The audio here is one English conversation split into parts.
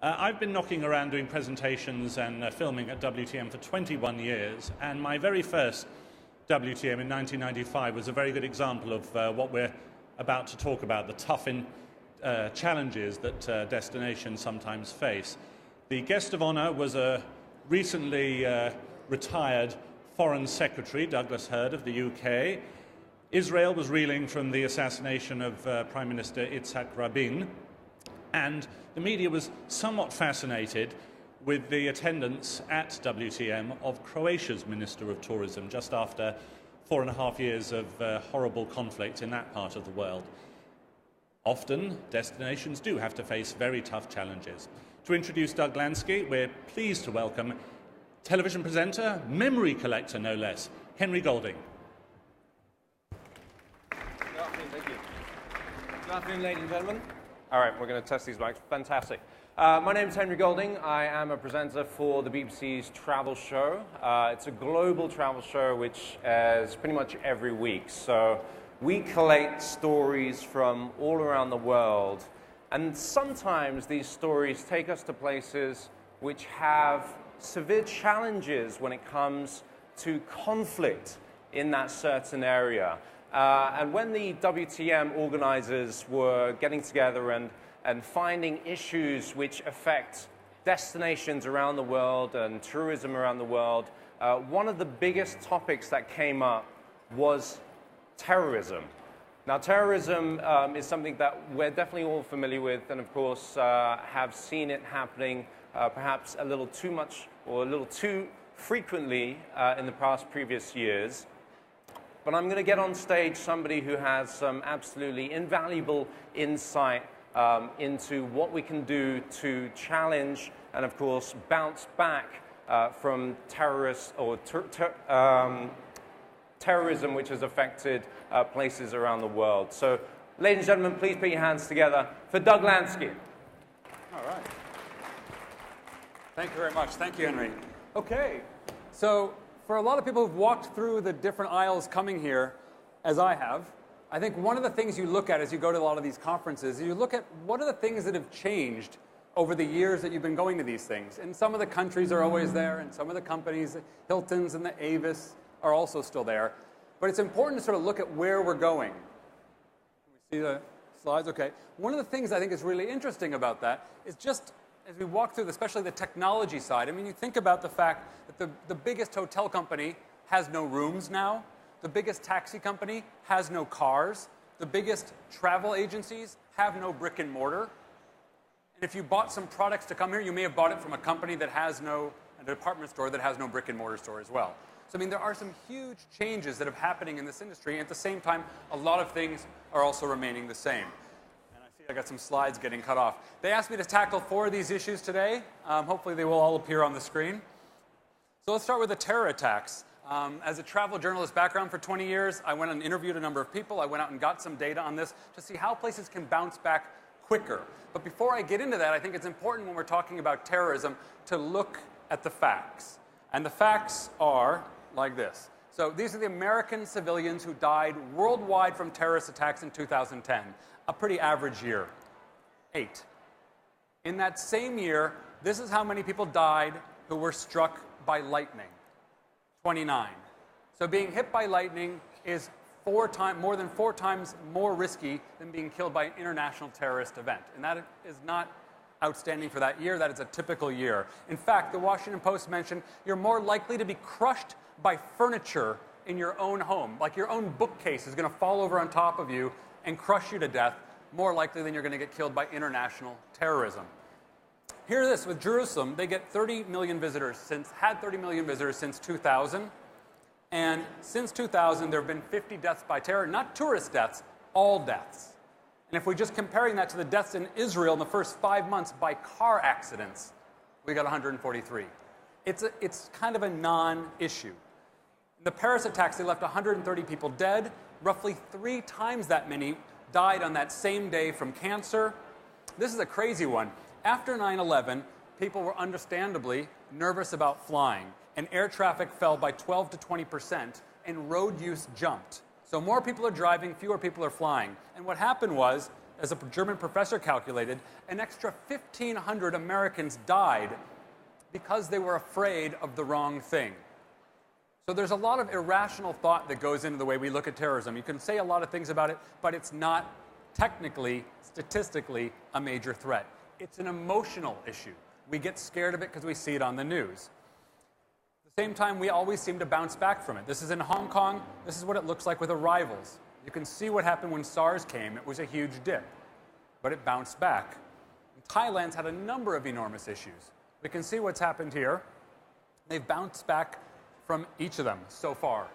I've been knocking around doing presentations and filming at WTM for 21 years, and my very first WTM in 1995 was a very good example of what we're about to talk about, the tough challenges that destinations sometimes face. The guest of honor was a recently retired Foreign Secretary, Douglas Hurd of the UK. Israel was reeling from the assassination of Prime Minister Yitzhak Rabin, and the media was somewhat fascinated with the attendance at WTM of Croatia's Minister of Tourism just after 4.5 years of horrible conflict in that part of the world. Often, destinations do have to face very tough challenges. To introduce Doug Lansky, we're pleased to welcome television presenter, memory collector no less, Henry Golding. Good afternoon, thank you. Good afternoon, ladies and gentlemen. All right, we're going to test these mics. Fantastic. My name is Henry Golding. I am a presenter for the BBC's travel show. It's a global travel show which airs pretty much every week. So we collate stories from all around the world. And sometimes these stories take us to places which have severe challenges when it comes to conflict in that certain area. And when the WTM organizers were getting together and finding issues which affect destinations around the world and tourism around the world, one of the biggest topics that came up was terrorism. Now, terrorism is something that we're definitely all familiar with and, of course, have seen it happening perhaps a little too much or a little too frequently in the previous years. But I'm going to get on stage somebody who has some absolutely invaluable insight into what we can do to challenge and, of course, bounce back from terrorists or terrorism which has affected places around the world. So, ladies and gentlemen, please put your hands together for Doug Lansky. All right. Thank you very much. Thank you, Henry. Okay. So, for a lot of people who've walked through the different aisles coming here, as I have, I think one of the things you look at as you go to a lot of these conferences, you look at what are the things that have changed over the years that you've been going to these things. And some of the countries are always there, and some of the companies, the Hiltons and the Avis, are also still there. But it's important to sort of look at where we're going. Can we see the slides? Okay. One of the things I think is really interesting about that is just as we walk through, especially the technology side, I mean, you think about the fact that the biggest hotel company has no rooms now. The biggest taxi company has no cars. The biggest travel agencies have no brick and mortar. And if you bought some products to come here, you may have bought it from a company that has a department store that has no brick and mortar store as well. So, I mean, there are some huge changes that are happening in this industry. And at the same time, a lot of things are also remaining the same. I got some slides getting cut off. They asked me to tackle 4 of these issues today. Hopefully they will all appear on the screen. So let's start with the terror attacks. As a travel journalist background for 20 years, I went and interviewed a number of people. I went out and got some data on this to see how places can bounce back quicker. But before I get into that, I think it's important when we're talking about terrorism to look at the facts. And the facts are like this. So these are the American civilians who died worldwide from terrorist attacks in 2010. A pretty average year, 8. In that same year, this is how many people died who were struck by lightning, 29. So being hit by lightning is more than 4 times more risky than being killed by an international terrorist event. And that is not outstanding for that year. That is a typical year. In fact, the Washington Post mentioned you're more likely to be crushed by furniture in your own home. Like your own bookcase is going to fall over on top of you and crush you to death, more likely than you're going to get killed by international terrorism. Hear this, with Jerusalem, they get 30 million visitors had 30 million visitors since 2000. And since 2000, there have been 50 deaths by terror, not tourist deaths, all deaths. And if we're just comparing that to the deaths in Israel in the first 5 months by car accidents, we got 143. It's kind of a non-issue. The Paris attacks, they left 130 people dead. Roughly 3 times that many died on that same day from cancer. This is a crazy one. After 9/11, people were understandably nervous about flying, and air traffic fell by 12 to 20%, and road use jumped. So more people are driving, fewer people are flying. And what happened was as a German professor calculated, an extra 1,500 Americans died because they were afraid of the wrong thing. So there's a lot of irrational thought that goes into the way we look at terrorism. You can say a lot of things about it, but it's not technically, statistically, a major threat. It's an emotional issue. We get scared of it because we see it on the news. At the same time, we always seem to bounce back from it. This is in Hong Kong. This is what it looks like with arrivals. You can see what happened when SARS came. It was a huge dip, but it bounced back. And Thailand's had a number of enormous issues. We can see what's happened here. They've bounced back from each of them so far.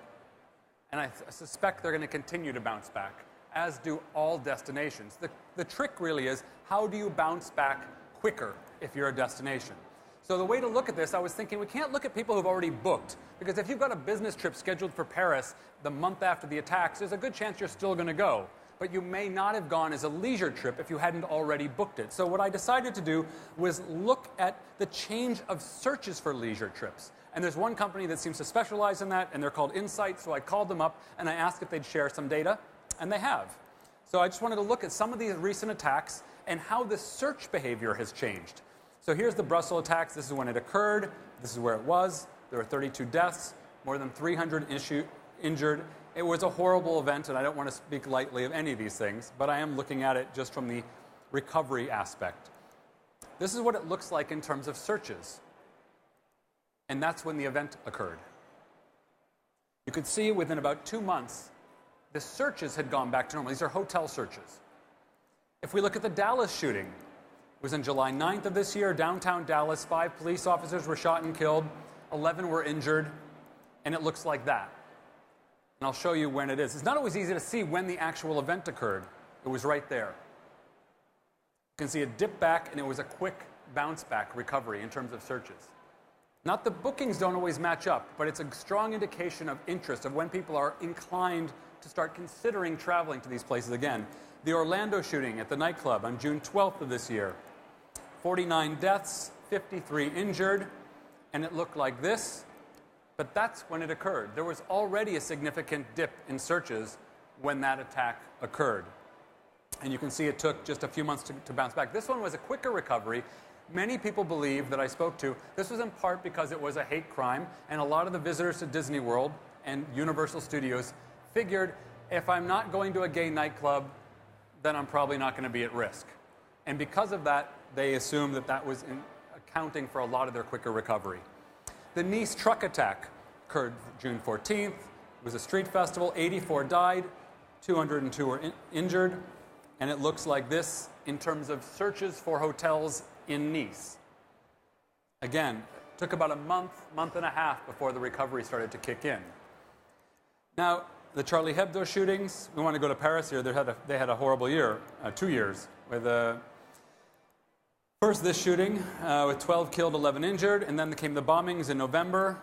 And I suspect they're going to continue to bounce back, as do all destinations. The trick really is, how do you bounce back quicker if you're a destination? So the way to look at this, I was thinking, we can't look at people who've already booked, because if you've got a business trip scheduled for Paris the month after the attacks, there's a good chance you're still going to go. But you may not have gone as a leisure trip if you hadn't already booked it. So what I decided to do was look at the change of searches for leisure trips. And there's one company that seems to specialize in that, and they're called Insight. So I called them up, and I asked if they'd share some data, and they have. So I just wanted to look at some of these recent attacks and how the search behavior has changed. So here's the Brussels attacks. This is when it occurred. This is where it was. There were 32 deaths, more than 300 injured. It was a horrible event, and I don't want to speak lightly of any of these things, but I am looking at it just from the recovery aspect. This is what it looks like in terms of searches. And that's when the event occurred. You could see within about 2 months, the searches had gone back to normal. These are hotel searches. If we look at the Dallas shooting, it was on July 9th of this year, downtown Dallas. 5 police officers were shot and killed. 11 were injured. And it looks like that. And I'll show you when it is. It's not always easy to see when the actual event occurred. It was right there. You can see it dip back, and it was a quick bounce back recovery in terms of searches. Not the bookings don't always match up, but it's a strong indication of interest, of when people are inclined to start considering traveling to these places again. The Orlando shooting at the nightclub on June 12th of this year. 49 deaths, 53 injured, and it looked like this. But that's when it occurred. There was already a significant dip in searches when that attack occurred. And you can see it took just a few months to bounce back. This one was a quicker recovery. Many people believe that I spoke to, this was in part because it was a hate crime, and a lot of the visitors to Disney World and Universal Studios figured, if I'm not going to a gay nightclub, then I'm probably not going to be at risk. And because of that, they assumed that that was accounting for a lot of their quicker recovery. The Nice truck attack occurred June 14th. It was a street festival. 84 died. 202 were injured. And it looks like this in terms of searches for hotels in Nice. Again, it took about a month and a half before the recovery started to kick in. Now, the Charlie Hebdo shootings, we want to go to Paris here. They had a horrible year, 2 years, with first this shooting with 12 killed, 11 injured, and then came the bombings in November,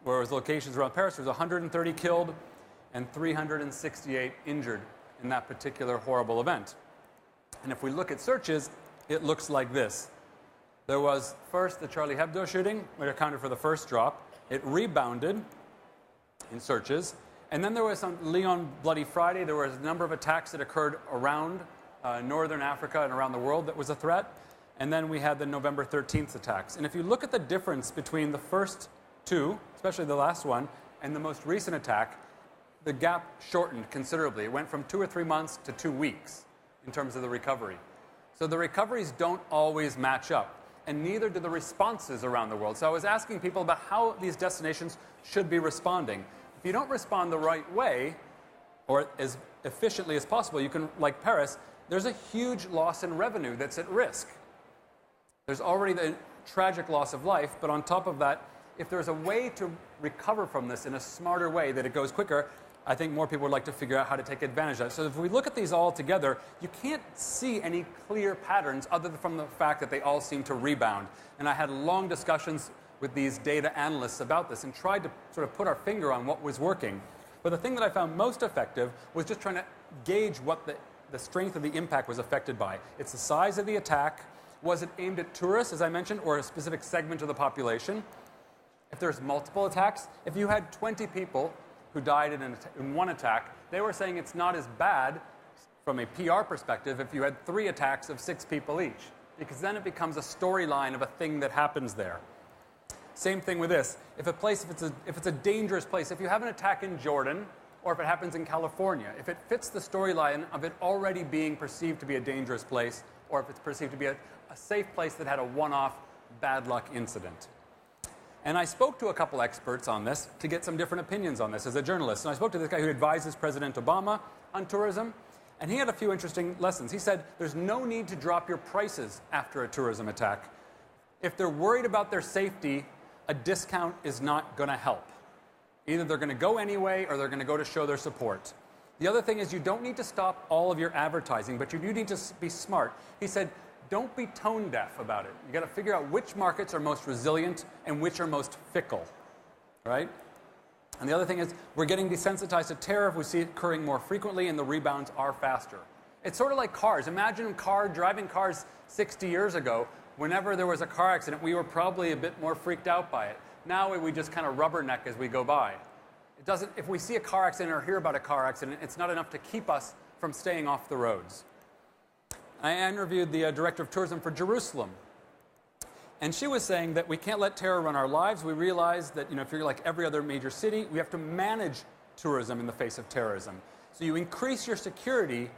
where it was locations around Paris. There was 130 killed and 368 injured in that particular horrible event. And if we look at searches, it looks like this. There was first the Charlie Hebdo shooting, which accounted for the first drop. It rebounded in searches. And then there was some Lyon Bloody Friday. There was a number of attacks that occurred around northern Africa and around the world that was a threat. And then we had the November 13th attacks. And if you look at the difference between the first two, especially the last one, and the most recent attack, the gap shortened considerably. It went from 2 or 3 months to 2 weeks in terms of the recovery. So the recoveries don't always match up, and neither do the responses around the world. So I was asking people about how these destinations should be responding. If you don't respond the right way, or as efficiently as possible, you can, like Paris, there's a huge loss in revenue that's at risk. There's already the tragic loss of life, but on top of that, if there's a way to recover from this in a smarter way that it goes quicker, I think more people would like to figure out how to take advantage of that. So if we look at these all together, you can't see any clear patterns other than from the fact that they all seem to rebound. And I had long discussions with these data analysts about this and tried to sort of put our finger on what was working. But the thing that I found most effective was just trying to gauge what the strength of the impact was affected by. It's the size of the attack. Was it aimed at tourists, as I mentioned, or a specific segment of the population? If there's multiple attacks, if you had 20 people who died in one attack, they were saying it's not as bad from a PR perspective if you had 3 attacks of 6 people each, because then it becomes a storyline of a thing that happens there. Same thing with this. If it's a dangerous place, if you have an attack in Jordan, or if it happens in California, if it fits the storyline of it already being perceived to be a dangerous place, or if it's perceived to be a safe place that had a one-off bad luck incident. And I spoke to a couple experts on this to get some different opinions on this as a journalist. And I spoke to this guy who advises President Obama on tourism, and he had a few interesting lessons. He said there's no need to drop your prices after a tourism attack. If they're worried about their safety, a discount is not going to help. Either they're going to go anyway or they're going to go to show their support. The other thing is you don't need to stop all of your advertising, but you do need to be smart. He said, don't be tone deaf about it. You got to figure out which markets are most resilient and which are most fickle, right? And the other thing is we're getting desensitized to terror. We see it occurring more frequently and the rebounds are faster. It's sort of like cars. Imagine driving cars 60 years ago. Whenever there was a car accident, we were probably a bit more freaked out by it. Now we just kind of rubberneck as we go by. It doesn't, if we see a car accident or hear about a car accident, it's not enough to keep us from staying off the roads. I interviewed the director of tourism for Jerusalem. And she was saying that we can't let terror run our lives. We realize that if you're like every other major city, we have to manage tourism in the face of terrorism. So you increase your security,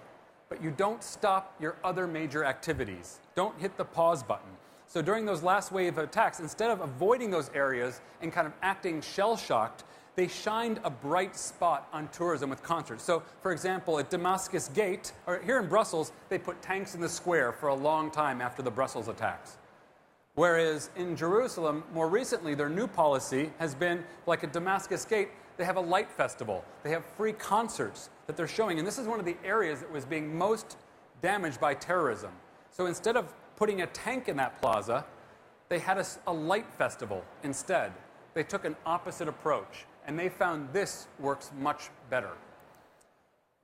but you don't stop your other major activities. Don't hit the pause button. So during those last wave of attacks, instead of avoiding those areas and kind of acting shell-shocked, they shined a bright spot on tourism with concerts. So, for example, at Damascus Gate, or here in Brussels, they put tanks in the square for a long time after the Brussels attacks. Whereas in Jerusalem, more recently, their new policy has been, like at Damascus Gate, they have a light festival. They have free concerts that they're showing. And this is one of the areas that was being most damaged by terrorism. So instead of putting a tank in that plaza, they had a light festival instead. They took an opposite approach. And they found this works much better.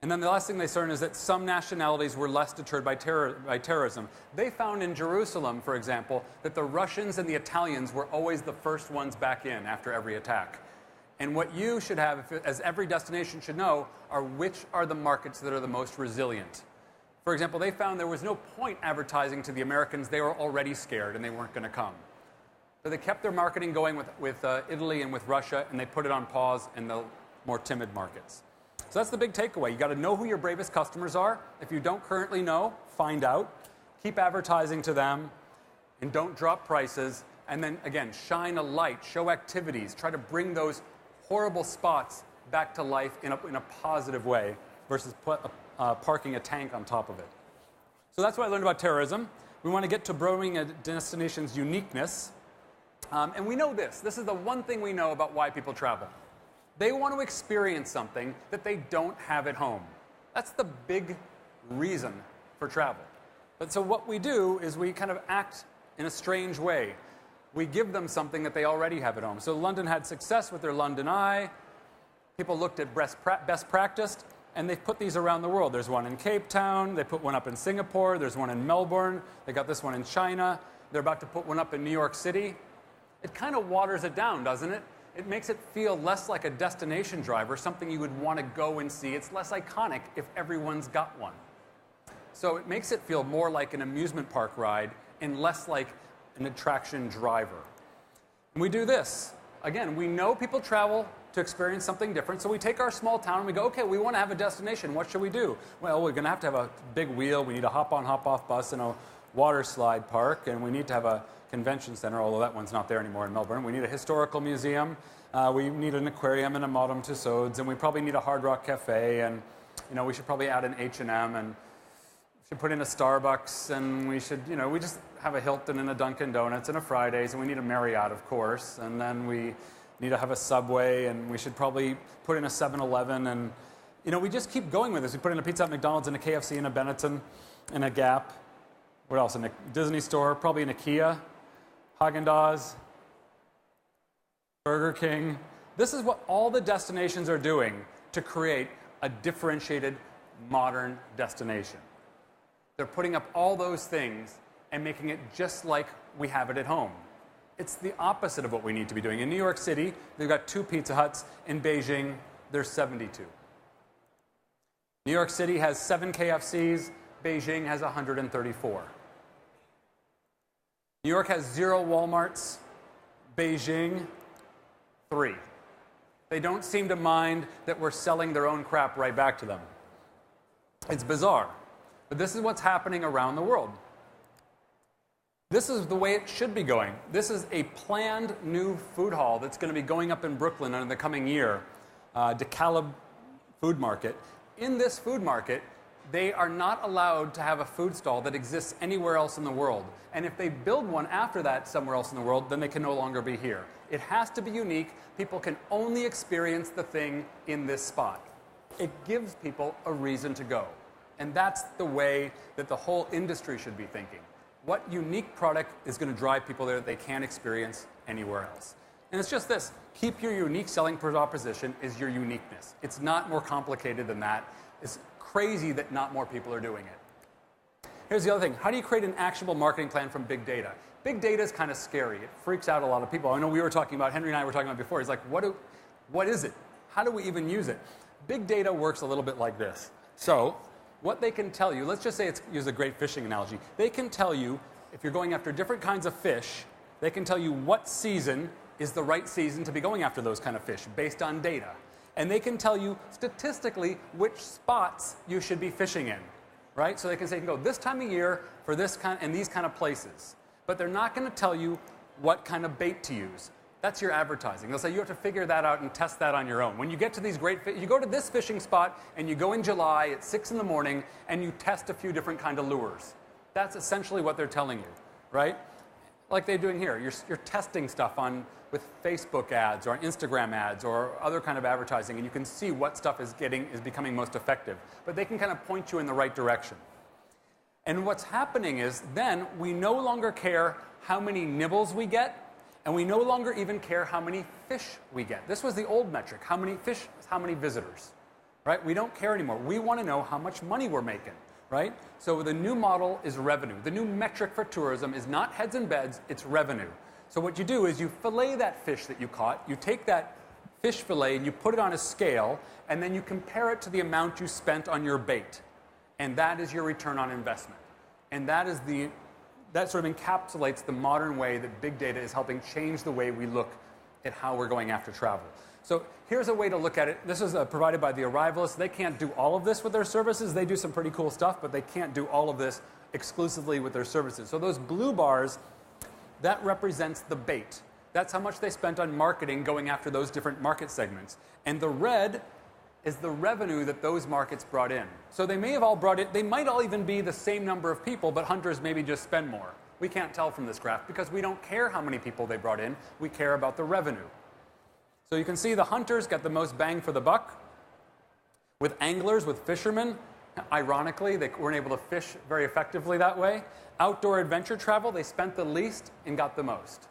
And then the last thing they learned is that some nationalities were less deterred by terrorism. They found in Jerusalem, for example, that the Russians and the Italians were always the first ones back in after every attack. And what you should have, as every destination should know, are which are the markets that are the most resilient. For example, they found there was no point advertising to the Americans. They were already scared and they weren't going to come. So they kept their marketing going with Italy and with Russia, and they put it on pause in the more timid markets. So that's the big takeaway. You got to know who your bravest customers are. If you don't currently know, find out. Keep advertising to them, and don't drop prices. And then, again, shine a light, show activities. Try to bring those horrible spots back to life in a positive way versus parking a tank on top of it. So that's what I learned about terrorism. We want to get to growing a destination's uniqueness. And we know this. This is the one thing we know about why people travel. They want to experience something that they don't have at home. That's the big reason for travel. But so what we do is we kind of act in a strange way. We give them something that they already have at home. So London had success with their London Eye. People looked at best practice, and they've put these around the world. There's one in Cape Town. They put one up in Singapore. There's one in Melbourne. They got this one in China. They're about to put one up in New York City. It kind of waters it down, doesn't it? It makes it feel less like a destination drive or something you would want to go and see. It's less iconic if everyone's got one. So it makes it feel more like an amusement park ride and less like an attraction driver. And we do this. Again, we know people travel to experience something different, so we take our small town and we go, okay, we want to have a destination. What should we do? Well, we're going to have a big wheel. We need a hop-on, hop-off bus and a water slide park, and we need to have a convention center, although that one's not there anymore in Melbourne. We need a historical museum. We need an aquarium and a Madame Tussauds, and we probably need a Hard Rock Cafe, and we should probably add an H&M, and we should put in a Starbucks, and we should, we just have a Hilton and a Dunkin' Donuts and a Fridays, and we need a Marriott, of course, and then we need to have a Subway, and we should probably put in a 7-Eleven, and we just keep going with this. We put in a Pizza Hut, McDonald's, and a KFC, and a Benetton, and a Gap. What else? In a Disney store, probably an IKEA. Haagen-Dazs, Burger King. This is what all the destinations are doing to create a differentiated, modern destination. They're putting up all those things and making it just like we have it at home. It's the opposite of what we need to be doing. In New York City, they've got 2 Pizza Huts. In Beijing, there's 72. New York City has 7 KFCs. Beijing has 134. New York has 0 Walmarts. Beijing, 3. They don't seem to mind that we're selling their own crap right back to them. It's bizarre. But this is what's happening around the world. This is the way it should be going. This is a planned new food hall that's going to be going up in Brooklyn in the coming year, DeKalb Food Market. In this food market, they are not allowed to have a food stall that exists anywhere else in the world. And if they build one after that somewhere else in the world, then they can no longer be here. It has to be unique. People can only experience the thing in this spot. It gives people a reason to go. And that's the way that the whole industry should be thinking. What unique product is going to drive people there that they can't experience anywhere else? And it's just this. Keep your unique selling proposition is your uniqueness. It's not more complicated than that. It's crazy that not more people are doing it. Here's the other thing. How do you create an actionable marketing plan from big data? Big data is kind of scary. It freaks out a lot of people. I know we were talking about, Henry and I were talking about before. He's like, what is it? How do we even use it? Big data works a little bit like this. So what they can tell you, let's just say use a great fishing analogy. They can tell you, if you're going after different kinds of fish, they can tell you what season is the right season to be going after those kind of fish based on data. And they can tell you statistically which spots you should be fishing in, right? So they can say, you can go this time of year for this kind and these kind of places. But they're not going to tell you what kind of bait to use. That's your advertising. They'll say you have to figure that out and test that on your own. When you get to these great, you go to this fishing spot and you go in July at 6 in the morning and you test a few different kind of lures. That's essentially what they're telling you, right? Like they're doing here. You're testing stuff with Facebook ads or Instagram ads or other kind of advertising, and you can see what stuff is becoming most effective. But they can kind of point you in the right direction. And what's happening is then we no longer care how many nibbles we get, and we no longer even care how many fish we get. This was the old metric. How many fish, how many visitors, right? We don't care anymore. We want to know how much money we're making, right? So the new model is revenue. The new metric for tourism is not heads and beds, it's revenue. So what you do is you fillet that fish that you caught, you take that fish fillet and you put it on a scale, and then you compare it to the amount you spent on your bait. And that is your return on investment. And that sort of encapsulates the modern way that big data is helping change the way we look at how we're going after travel. So here's a way to look at it. This is provided by the Arrivalists. They can't do all of this with their services. They do some pretty cool stuff, but they can't do all of this exclusively with their services. So those blue bars, that represents the bait. That's how much they spent on marketing going after those different market segments. And the red is the revenue that those markets brought in. So they may have all brought in, they might all even be the same number of people, but hunters maybe just spend more. We can't tell from this graph because we don't care how many people they brought in. We care about the revenue. So you can see the hunters got the most bang for the buck. With anglers, with fishermen, ironically, they weren't able to fish very effectively that way. Outdoor adventure travel, they spent the least and got the most.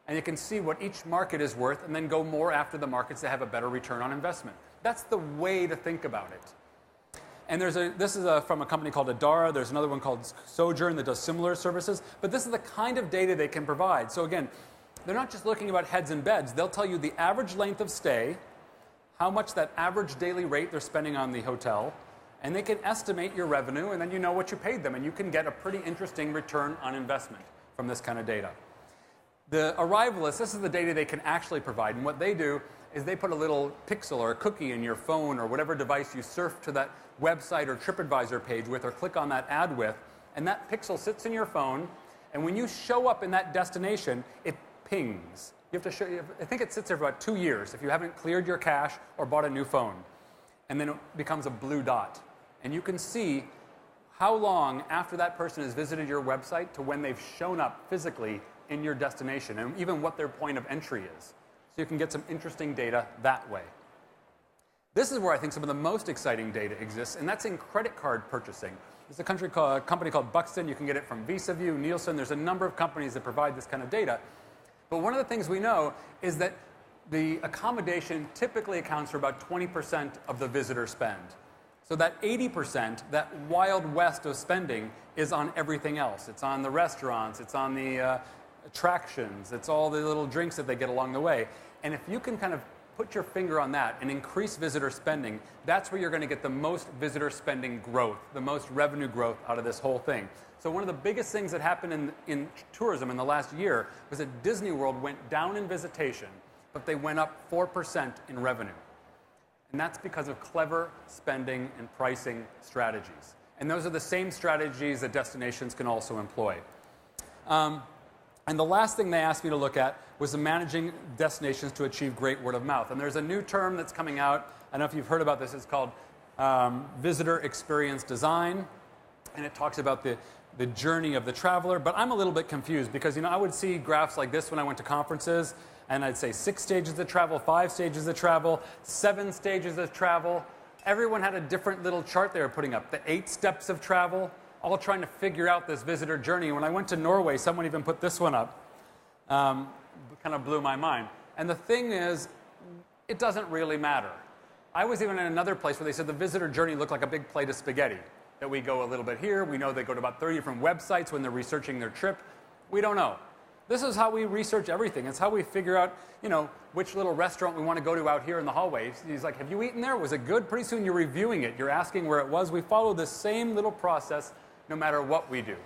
And you can see what each market is worth and then go more after the markets that have a better return on investment. That's the way to think about it. And this is from a company called Adara. There's another one called Sojourn that does similar services. But this is the kind of data they can provide. So again, they're not just looking about heads and beds. They'll tell you the average length of stay, how much that average daily rate they're spending on the hotel, and they can estimate your revenue, and then you know what you paid them, and you can get a pretty interesting return on investment from this kind of data. The Arrivalists, this is the data they can actually provide, and what they do is they put a little pixel or a cookie in your phone or whatever device you surf to that website or TripAdvisor page with or click on that ad with, and that pixel sits in your phone, and when you show up in that destination, it pings. You have to show, I think it sits there for about 2 years if you haven't cleared your cache or bought a new phone, and then it becomes a blue dot. And you can see how long after that person has visited your website to when they've shown up physically in your destination, and even what their point of entry is. So you can get some interesting data that way. This is where I think some of the most exciting data exists, and that's in credit card purchasing. There's a company called Buxton. You can get it from VisaView, Nielsen. There's a number of companies that provide this kind of data. But one of the things we know is that the accommodation typically accounts for about 20% of the visitor spend. So that 80%, that wild west of spending, is on everything else. It's on the restaurants, it's on the attractions, it's all the little drinks that they get along the way. And if you can kind of put your finger on that and increase visitor spending, that's where you're going to get the most visitor spending growth, the most revenue growth out of this whole thing. So one of the biggest things that happened in tourism in the last year was that Disney World went down in visitation, but they went up 4% in revenue. And that's because of clever spending and pricing strategies. And those are the same strategies that destinations can also employ. And the last thing they asked me to look at was the managing destinations to achieve great word of mouth. And there's a new term that's coming out. I don't know if you've heard about this. It's called visitor experience design. And it talks about the journey of the traveler. But I'm a little bit confused because, I would see graphs like this when I went to conferences. And I'd say 6 stages of travel, 5 stages of travel, 7 stages of travel. Everyone had a different little chart they were putting up. The 8 steps of travel, all trying to figure out this visitor journey. When I went to Norway, someone even put this one up. Kind of blew my mind. And the thing is, it doesn't really matter. I was even in another place where they said the visitor journey looked like a big plate of spaghetti. That we go a little bit here. We know they go to about 30 different websites when they're researching their trip. We don't know. This is how we research everything. It's how we figure out, which little restaurant we want to go to out here in the hallway. He's like, have you eaten there? Was it good? Pretty soon you're reviewing it. You're asking where it was. We follow the same little process no matter what we do.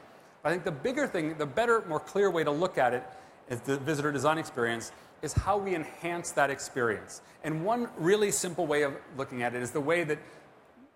I think the bigger thing, the better, more clear way to look at it is the visitor design experience is how we enhance that experience. And one really simple way of looking at it is the way that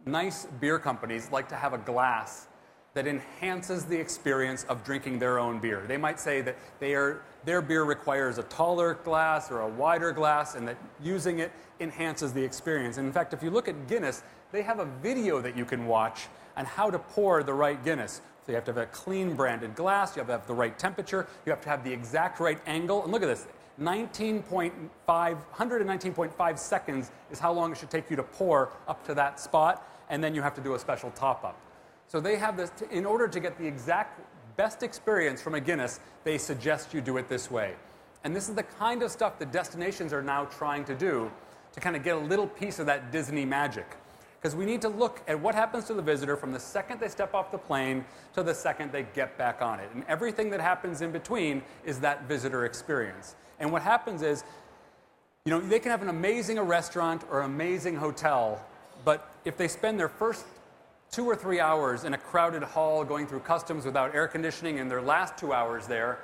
nice beer companies like to have a glass that enhances the experience of drinking their own beer. They might say that their beer requires a taller glass or a wider glass, and that using it enhances the experience. And in fact, if you look at Guinness, they have a video that you can watch on how to pour the right Guinness. So you have to have a clean branded glass, you have to have the right temperature, you have to have the exact right angle. And look at this, 119.5 seconds is how long it should take you to pour up to that spot, and then you have to do a special top-up. So they have this, in order to get the exact best experience from a Guinness, they suggest you do it this way. And this is the kind of stuff that destinations are now trying to do to kind of get a little piece of that Disney magic. Because we need to look at what happens to the visitor from the second they step off the plane to the second they get back on it. And everything that happens in between is that visitor experience. And what happens is, they can have an amazing restaurant or amazing hotel, but if they spend their first 2 or 3 hours in a crowded hall going through customs without air conditioning and their last 2 hours there,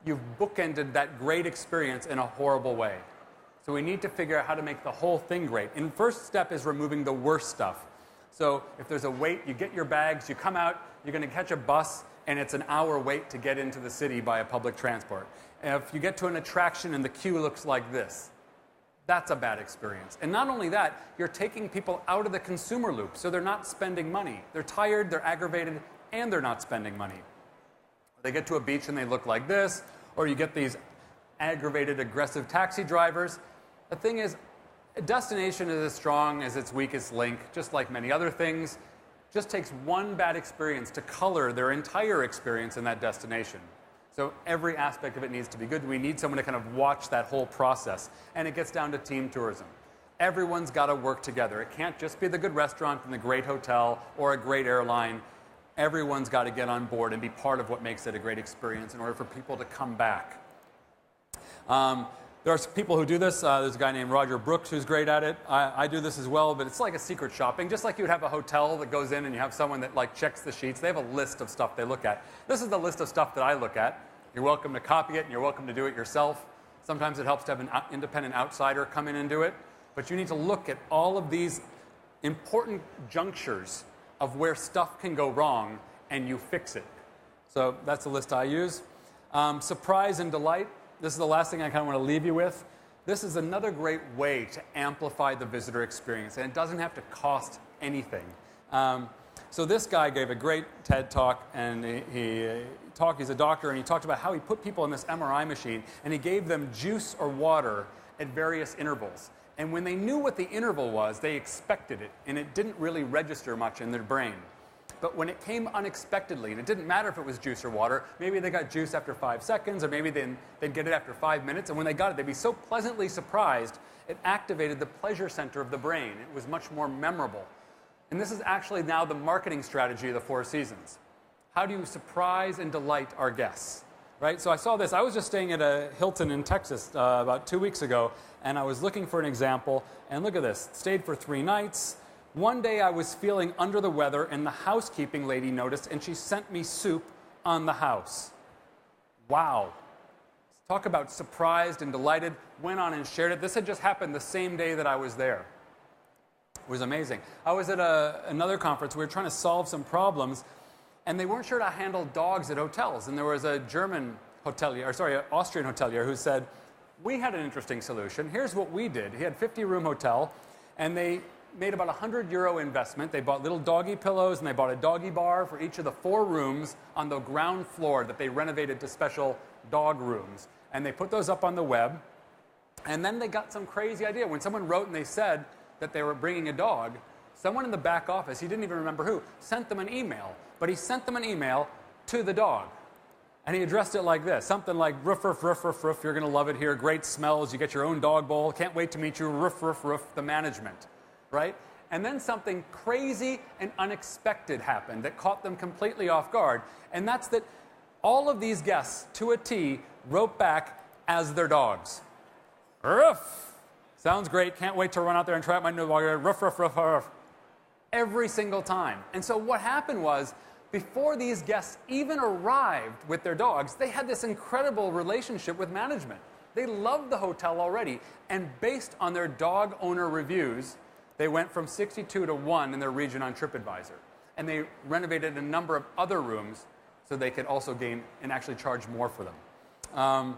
you've bookended that great experience in a horrible way. So we need to figure out how to make the whole thing great. And the first step is removing the worst stuff. So if there's a wait, you get your bags, you come out, you're going to catch a bus, and it's an hour wait to get into the city by a public transport. And if you get to an attraction and the queue looks like this, that's a bad experience. And not only that, you're taking people out of the consumer loop, so they're not spending money. They're tired, they're aggravated, and they're not spending money. They get to a beach and they look like this, or you get these aggravated, aggressive taxi drivers. The thing is, a destination is as strong as its weakest link, just like many other things. It just takes one bad experience to color their entire experience in that destination. So every aspect of it needs to be good. We need someone to kind of watch that whole process. And it gets down to team tourism. Everyone's got to work together. It can't just be the good restaurant and the great hotel or a great airline. Everyone's got to get on board and be part of what makes it a great experience in order for people to come back. There are people who do this. There's a guy named Roger Brooks who's great at it. I do this as well, but it's like a secret shopping. Just like you would have a hotel that goes in and you have someone that checks the sheets. They have a list of stuff they look at. This is the list of stuff that I look at. You're welcome to copy it and you're welcome to do it yourself. Sometimes it helps to have an independent outsider come in and do it. But you need to look at all of these important junctures of where stuff can go wrong and you fix it. So that's the list I use. Surprise and delight. This is the last thing I kind of want to leave you with. This is another great way to amplify the visitor experience, and it doesn't have to cost anything. So this guy gave a great TED talk, and he's a doctor, and he talked about how he put people in this MRI machine, and he gave them juice or water at various intervals. And when they knew what the interval was, they expected it, and it didn't really register much in their brain. But when it came unexpectedly, and it didn't matter if it was juice or water, maybe they got juice after 5 seconds, or maybe they'd get it after 5 minutes, and when they got it, they'd be so pleasantly surprised, it activated the pleasure center of the brain. It was much more memorable. And this is actually now the marketing strategy of the Four Seasons. How do you surprise and delight our guests? right? So I saw this. I was just staying at a Hilton in Texas about 2 weeks ago, and I was looking for an example. And look at this. Stayed for 3 nights. One day I was feeling under the weather, and the housekeeping lady noticed, and she sent me soup on the house. Wow. Talk about surprised and delighted. Went on and shared it. This had just happened the same day that I was there. It was amazing. I was at another conference. We were trying to solve some problems, and they weren't sure how to handle dogs at hotels. And there was a Austrian hotelier who said, we had an interesting solution. Here's what we did. He had a 50-room hotel, and they made about €100 investment. They bought little doggy pillows, and they bought a doggy bar for each of the 4 rooms on the ground floor that they renovated to special dog rooms. And they put those up on the web. And then they got some crazy idea. When someone wrote and they said that they were bringing a dog, someone in the back office, he didn't even remember who, sent them an email. But he sent them an email to the dog. And he addressed it like this, something like, roof, roof, roof, roof, roof, you're going to love it here, great smells, you get your own dog bowl, can't wait to meet you, roof, roof, roof, the management, right? And then something crazy and unexpected happened that caught them completely off guard. And that's that all of these guests, to a T, wrote back as their dogs. Roof! Sounds great, can't wait to run out there and try out my new dog, roof, roof, roof, roof. Every single time. And so what happened was, before these guests even arrived with their dogs, they had this incredible relationship with management. They loved the hotel already, and based on their dog owner reviews, they went from 62 to 1 in their region on TripAdvisor. And they renovated a number of other rooms so they could also gain and actually charge more for them.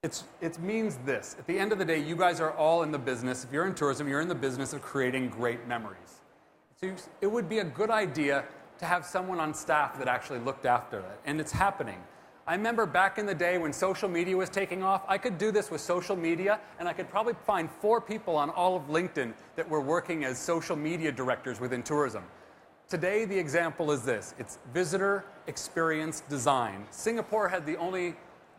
It means this. At the end of the day, you guys are all in the business. If you're in tourism, you're in the business of creating great memories. So it would be a good idea to have someone on staff that actually looked after that. And it's happening. I remember back in the day when social media was taking off, I could do this with social media, and I could probably find 4 people on all of LinkedIn that were working as social media directors within tourism. Today, the example is this. It's visitor experience design. Singapore had the only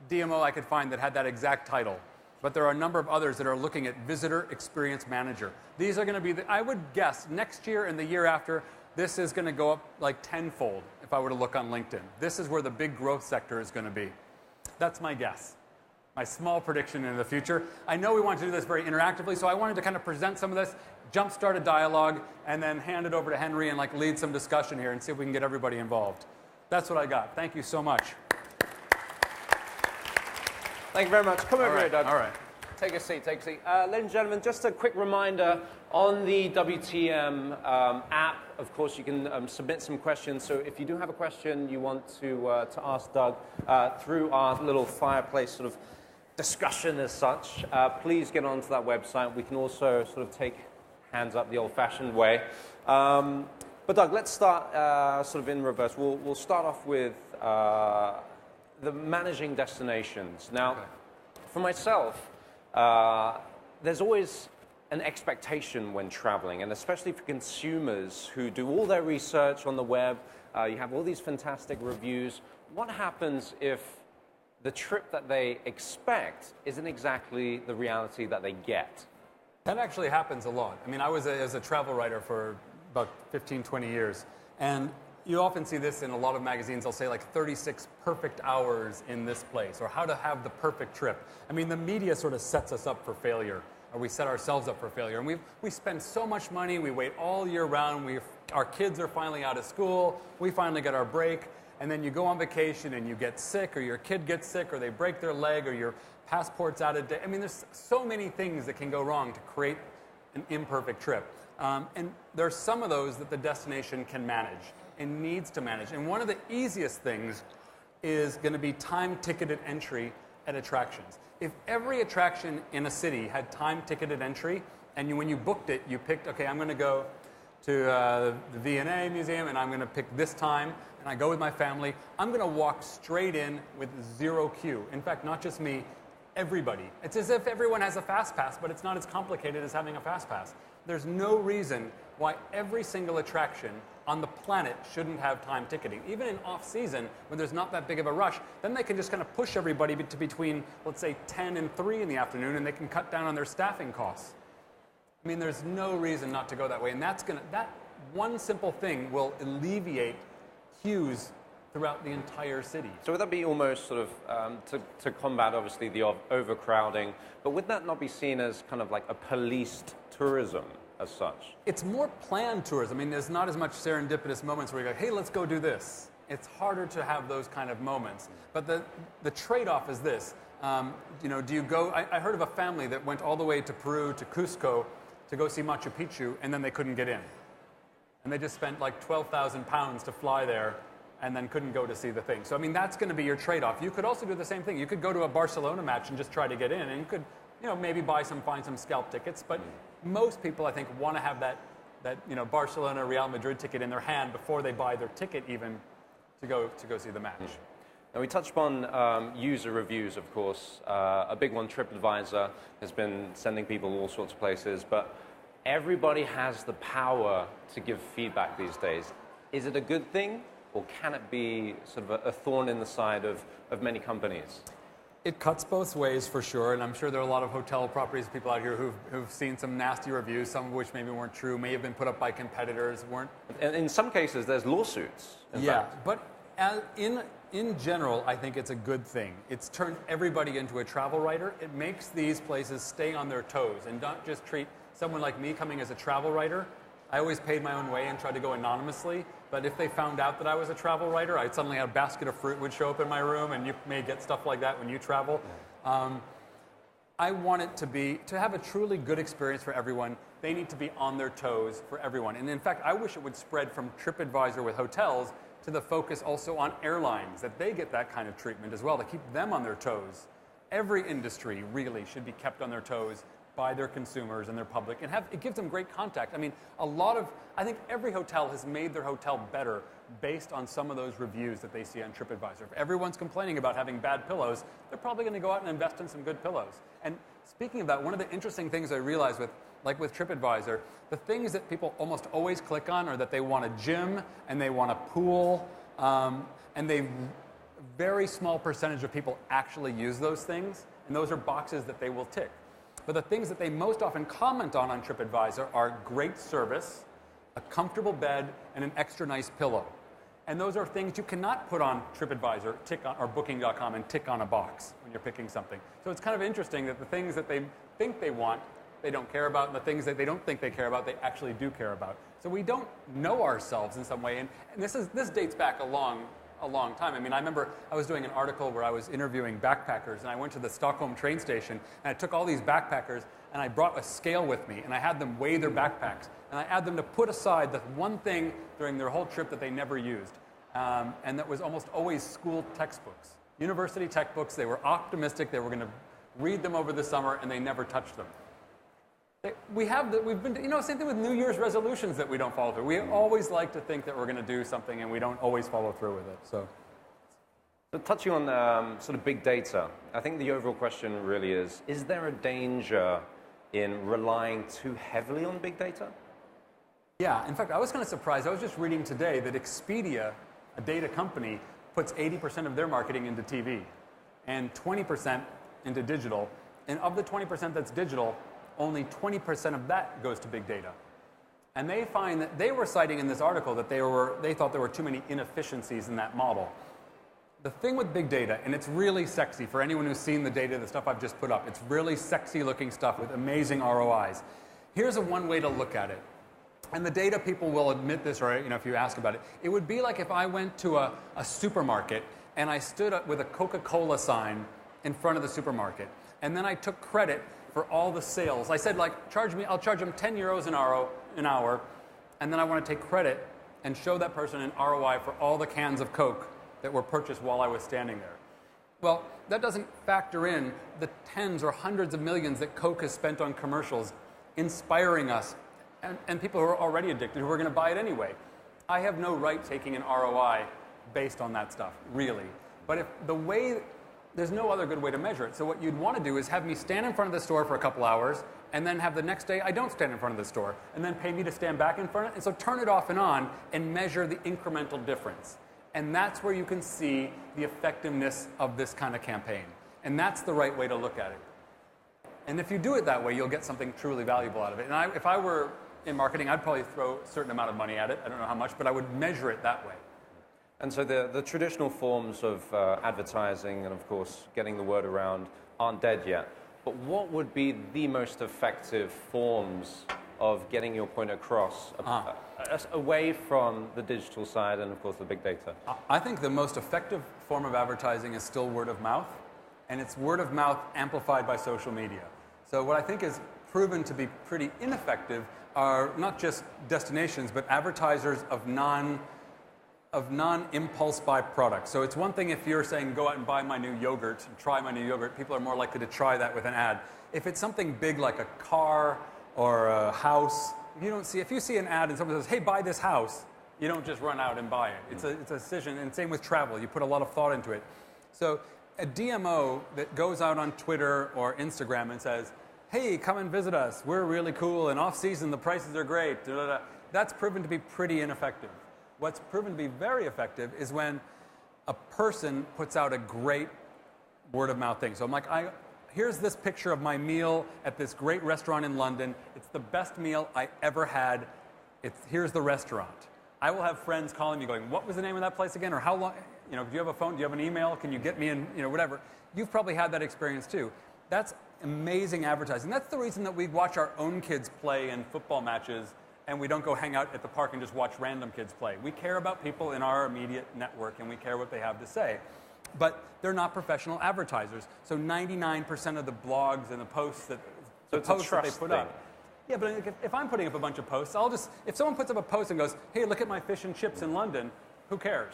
DMO I could find that had that exact title. But there are a number of others that are looking at visitor experience manager. These are going to be, I would guess, next year and the year after, this is going to go up like tenfold if I were to look on LinkedIn. This is where the big growth sector is going to be. That's my guess. My small prediction into the future. I know we want to do this very interactively, so I wanted to kind of present some of this, jumpstart a dialogue, and then hand it over to Henry and like lead some discussion here and see if we can get everybody involved. That's what I got. Thank you so much. Thank you very much. Come over here, Doug. All right. Take a seat, take a seat. Ladies and gentlemen, just a quick reminder, on the WTM app, of course, you can submit some questions. So if you do have a question you want to ask Doug through our little fireplace sort of discussion as such, please get onto that website. We can also sort of take hands up the old-fashioned way. But Doug, let's start sort of in reverse. We'll start off with the managing destinations. Now, for myself, there's always an expectation when traveling, and especially for consumers who do all their research on the web. You have all these fantastic reviews. What happens if the trip that they expect isn't exactly the reality that they get? That actually happens a lot. I mean, I was as a travel writer for about 15, 20 years, and you often see this in a lot of magazines. They'll say like 36 perfect hours in this place, or how to have the perfect trip. I mean, the media sort of sets us up for failure, or we set ourselves up for failure. And we spend so much money, we wait all year round, our kids are finally out of school, we finally get our break, and then you go on vacation and you get sick, or your kid gets sick, or they break their leg, or your passport's out of date. I mean, there's so many things that can go wrong to create an imperfect trip. And there's some of those that the destination can manage and needs to manage. And one of the easiest things is going to be time-ticketed entry at attractions. If every attraction in a city had time-ticketed entry, and when you booked it, you picked, okay, I'm going to go to the V&A Museum, and I'm going to pick this time, and I go with my family, I'm going to walk straight in with 0 queue. In fact, not just me, everybody. It's as if everyone has a fast pass, but it's not as complicated as having a fast pass. There's no reason why every single attraction on the planet shouldn't have time ticketing. Even in off-season, when there's not that big of a rush, then they can just kind of push everybody to between, let's say, 10 and 3 in the afternoon, and they can cut down on their staffing costs. I mean, there's no reason not to go that way, and that one simple thing will alleviate queues throughout the entire city. So would that be almost sort of, to combat obviously the overcrowding, but would that not be seen as kind of like a policed tourism as such? It's more planned tourism. I mean, there's not as much serendipitous moments where you go, hey, let's go do this. It's harder to have those kind of moments. But the trade-off is this. Do you go, I heard of a family that went all the way to Peru, to Cusco, to go see Machu Picchu, and then they couldn't get in. And they just spent like 12,000 pounds to fly there and then couldn't go to see the thing. So, I mean, that's going to be your trade-off. You could also do the same thing. You could go to a Barcelona match and just try to get in, and you could, maybe find some scalp tickets. But most people, I think, want to have that Barcelona, Real Madrid ticket in their hand before they buy their ticket even to go see the match. Now, we touched upon user reviews, of course. A big one, TripAdvisor, has been sending people all sorts of places, but everybody has the power to give feedback these days. Is it a good thing, or can it be sort of a thorn in the side of many companies? It cuts both ways for sure, and I'm sure there are a lot of hotel properties, people out here who've seen some nasty reviews, some of which maybe weren't true, may have been put up by competitors, weren't. And in some cases, there's lawsuits. In fact. But in general, I think it's a good thing. It's turned everybody into a travel writer. It makes these places stay on their toes and not just treat someone like me coming as a travel writer. I always paid my own way and tried to go anonymously, but if they found out that I was a travel writer, I'd suddenly have a basket of fruit would show up in my room, and you may get stuff like that when you travel. I want it to have a truly good experience for everyone. They need to be on their toes for everyone. And in fact, I wish it would spread from TripAdvisor with hotels to the focus also on airlines, that they get that kind of treatment as well, to keep them on their toes. Every industry really should be kept on their toes by their consumers and their public, and it gives them great contact. I mean, I think every hotel has made their hotel better based on some of those reviews that they see on TripAdvisor. If everyone's complaining about having bad pillows, they're probably going to go out and invest in some good pillows. And speaking of that, one of the interesting things I realized with TripAdvisor, the things that people almost always click on are that they want a gym and they want a pool, and very small percentage of people actually use those things, and those are boxes that they will tick. But the things that they most often comment on TripAdvisor are great service, a comfortable bed, and an extra nice pillow. And those are things you cannot put on TripAdvisor, or Booking.com, and tick on a box when you're picking something. So it's kind of interesting that the things that they think they want, they don't care about, and the things that they don't think they care about, they actually do care about. So we don't know ourselves in some way, and this dates back a long time. I mean, I remember I was doing an article where I was interviewing backpackers, and I went to the Stockholm train station, and I took all these backpackers, and I brought a scale with me, and I had them weigh their backpacks, and I had them to put aside the one thing during their whole trip that they never used, and that was almost always school textbooks, university textbooks. They were optimistic, they were going to read them over the summer, and they never touched them. We've been, same thing with New Year's resolutions that we don't follow through. We always like to think that we're going to do something, and we don't always follow through with it. So touching on sort of big data, I think the overall question really is there a danger in relying too heavily on big data? Yeah, in fact, I was kind of surprised. I was just reading today that Expedia, a data company, puts 80% of their marketing into TV and 20% into digital. And of the 20% that's digital, only 20% of that goes to big data. And they find that they were citing in this article that they thought there were too many inefficiencies in that model. The thing with big data, and it's really sexy for anyone who's seen the data, the stuff I've just put up, it's really sexy looking stuff with amazing ROIs. Here's one way to look at it. And the data people will admit this, or if you ask about it, it would be like if I went to a supermarket and I stood up with a Coca-Cola sign in front of the supermarket, and then I took credit for all the sales. I said, I'll charge them 10 euros an hour, and then I want to take credit and show that person an ROI for all the cans of Coke that were purchased while I was standing there. Well, that doesn't factor in the tens or hundreds of millions that Coke has spent on commercials, inspiring us, and people who are already addicted who are going to buy it anyway. I have no right taking an ROI based on that stuff, really. But there's no other good way to measure it. So what you'd want to do is have me stand in front of the store for a couple hours, and then have the next day I don't stand in front of the store, and then pay me to stand back in front of it. And so turn it off and on and measure the incremental difference. And that's where you can see the effectiveness of this kind of campaign. And that's the right way to look at it. And if you do it that way, you'll get something truly valuable out of it. And if I were in marketing, I'd probably throw a certain amount of money at it. I don't know how much, but I would measure it that way. And so the traditional forms of advertising and, of course, getting the word around aren't dead yet. But what would be the most effective forms of getting your point across away from the digital side and, of course, the big data? I think the most effective form of advertising is still word of mouth, and it's word of mouth amplified by social media. So what I think is proven to be pretty ineffective are not just destinations, but advertisers of non-impulse buy products. So it's one thing if you're saying, go out and buy my new yogurt, and try my new yogurt, people are more likely to try that with an ad. If it's something big like a car or a house, if you see an ad and someone says, hey, buy this house, you don't just run out and buy it. It's a decision, and same with travel. You put a lot of thought into it. So a DMO that goes out on Twitter or Instagram and says, hey, come and visit us. We're really cool, and off-season, the prices are great. That's proven to be pretty ineffective. What's proven to be very effective is when a person puts out a great word-of-mouth thing. So I'm like, here's this picture of my meal at this great restaurant in London. It's the best meal I ever had. Here's the restaurant. I will have friends calling me going, what was the name of that place again? Or how long, do you have a phone? Do you have an email? Can you get me in, whatever. You've probably had that experience too. That's amazing advertising. That's the reason that we watch our own kids play in football matches and we don't go hang out at the park and just watch random kids play. We care about people in our immediate network and we care what they have to say. But they're not professional advertisers. So 99% of the blogs and the posts that, that they put up. Yeah, but if I'm putting up a bunch of posts, if someone puts up a post and goes, hey, look at my fish and chips in London, who cares?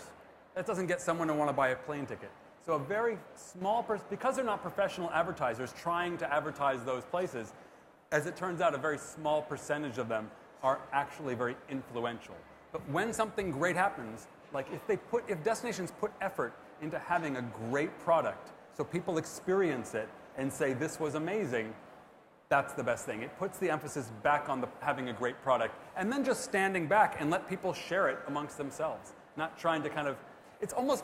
That doesn't get someone to want to buy a plane ticket. So a very small because they're not professional advertisers trying to advertise those places, as it turns out, a very small percentage of them are actually very influential. But when something great happens, like if destinations put effort into having a great product, so people experience it and say this was amazing, that's the best thing. It puts the emphasis back on having a great product, and then just standing back and let people share it amongst themselves, not trying to it's almost,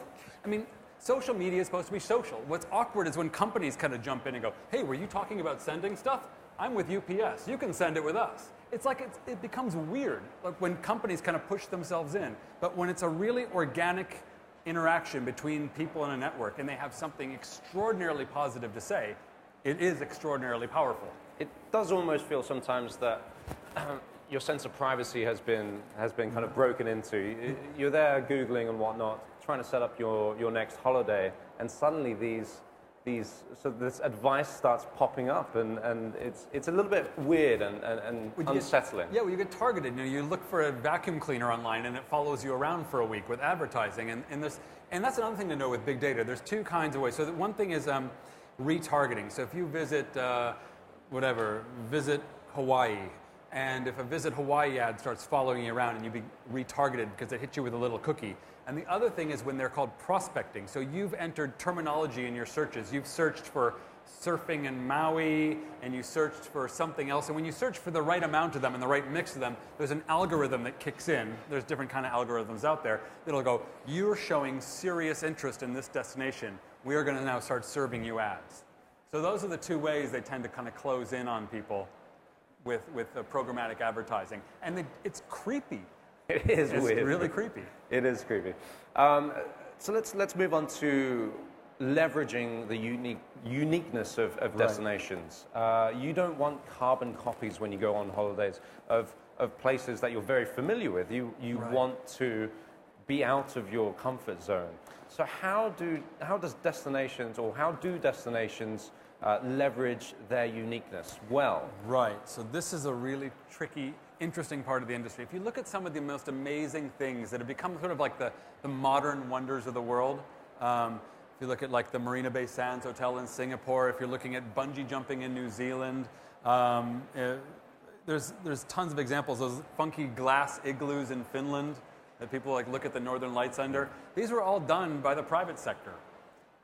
social media is supposed to be social. What's awkward is when companies kind of jump in and go, hey, were you talking about sending stuff? I'm with UPS. You can send it with us. It's like it becomes weird, like when companies kind of push themselves in. But when it's a really organic interaction between people in a network and they have something extraordinarily positive to say, it is extraordinarily powerful. It does almost feel sometimes that your sense of privacy has been kind of broken into. You're there Googling and whatnot, trying to set up your next holiday, and suddenly this advice starts popping up, and it's a little bit weird and unsettling. You get targeted. You look for a vacuum cleaner online, and it follows you around for a week with advertising, and that's another thing to know with big data. There's two kinds of ways. So one thing is retargeting. So if you visit visit Hawaii, and if a Visit Hawaii ad starts following you around and you be retargeted because it hit you with a little cookie. And the other thing is when they're called prospecting. So you've entered terminology in your searches. You've searched for surfing in Maui, and you searched for something else. And when you search for the right amount of them and the right mix of them, there's an algorithm that kicks in. There's different kind of algorithms out there that'll go, you're showing serious interest in this destination. We are going to now start serving you ads. So those are the two ways they tend to kind of close in on people with programmatic advertising. And it's creepy. It is weird. It's really creepy. It is creepy. So let's move on to leveraging the uniqueness of destinations. You don't want carbon copies when you go on holidays of places that you're very familiar with. You want to be out of your comfort zone. So how do destinations leverage their uniqueness well? Right. So this is a really tricky, interesting part of the industry. If you look at some of the most amazing things that have become sort of like the modern wonders of the world, if you look at like the Marina Bay Sands Hotel in Singapore, if you're looking at bungee jumping in New Zealand, there's tons of examples. Those funky glass igloos in Finland that people look at the northern lights under. These were all done by the private sector.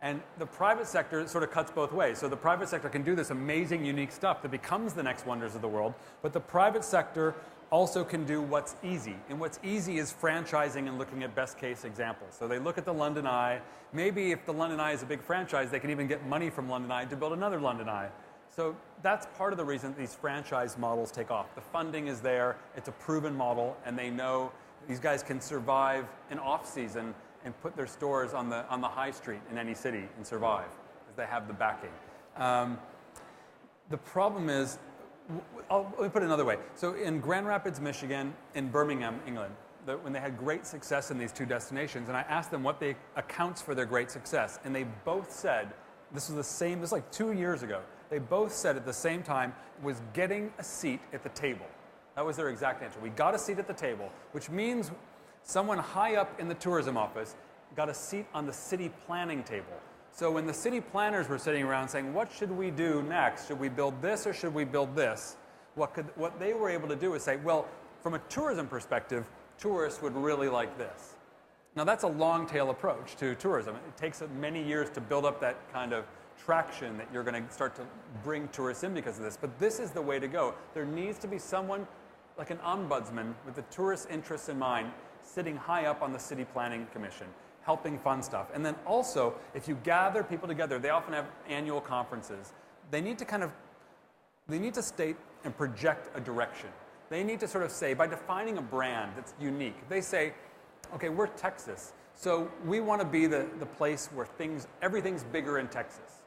And the private sector sort of cuts both ways. So the private sector can do this amazing, unique stuff that becomes the next wonders of the world, but the private sector also can do what's easy. And what's easy is franchising and looking at best case examples. So they look at the London Eye. Maybe if the London Eye is a big franchise, they can even get money from London Eye to build another London Eye. So that's part of the reason these franchise models take off. The funding is there, it's a proven model, and they know these guys can survive an off-season and put their stores on the high street in any city and survive, because they have the backing. The problem is, let me put it another way. So in Grand Rapids, Michigan, in Birmingham, England, when they had great success in these two destinations, and I asked them what accounts for their great success, and they both said, this was like 2 years ago, they both said at the same time, was getting a seat at the table. That was their exact answer. We got a seat at the table, which means someone high up in the tourism office got a seat on the city planning table. So when the city planners were sitting around saying, what should we do next? Should we build this or should we build this? What they were able to do is say, well, from a tourism perspective, tourists would really like this. Now that's a long tail approach to tourism. It takes many years to build up that kind of traction that you're going to start to bring tourists in because of this. But this is the way to go. There needs to be someone like an ombudsman with the tourist interests in mind sitting high up on the city planning commission, helping fund stuff. And then also, if you gather people together, they often have annual conferences. They need to state and project a direction. They need to sort of say, by defining a brand that's unique, they say, okay, we're Texas, so we want to be the place where everything's bigger in Texas.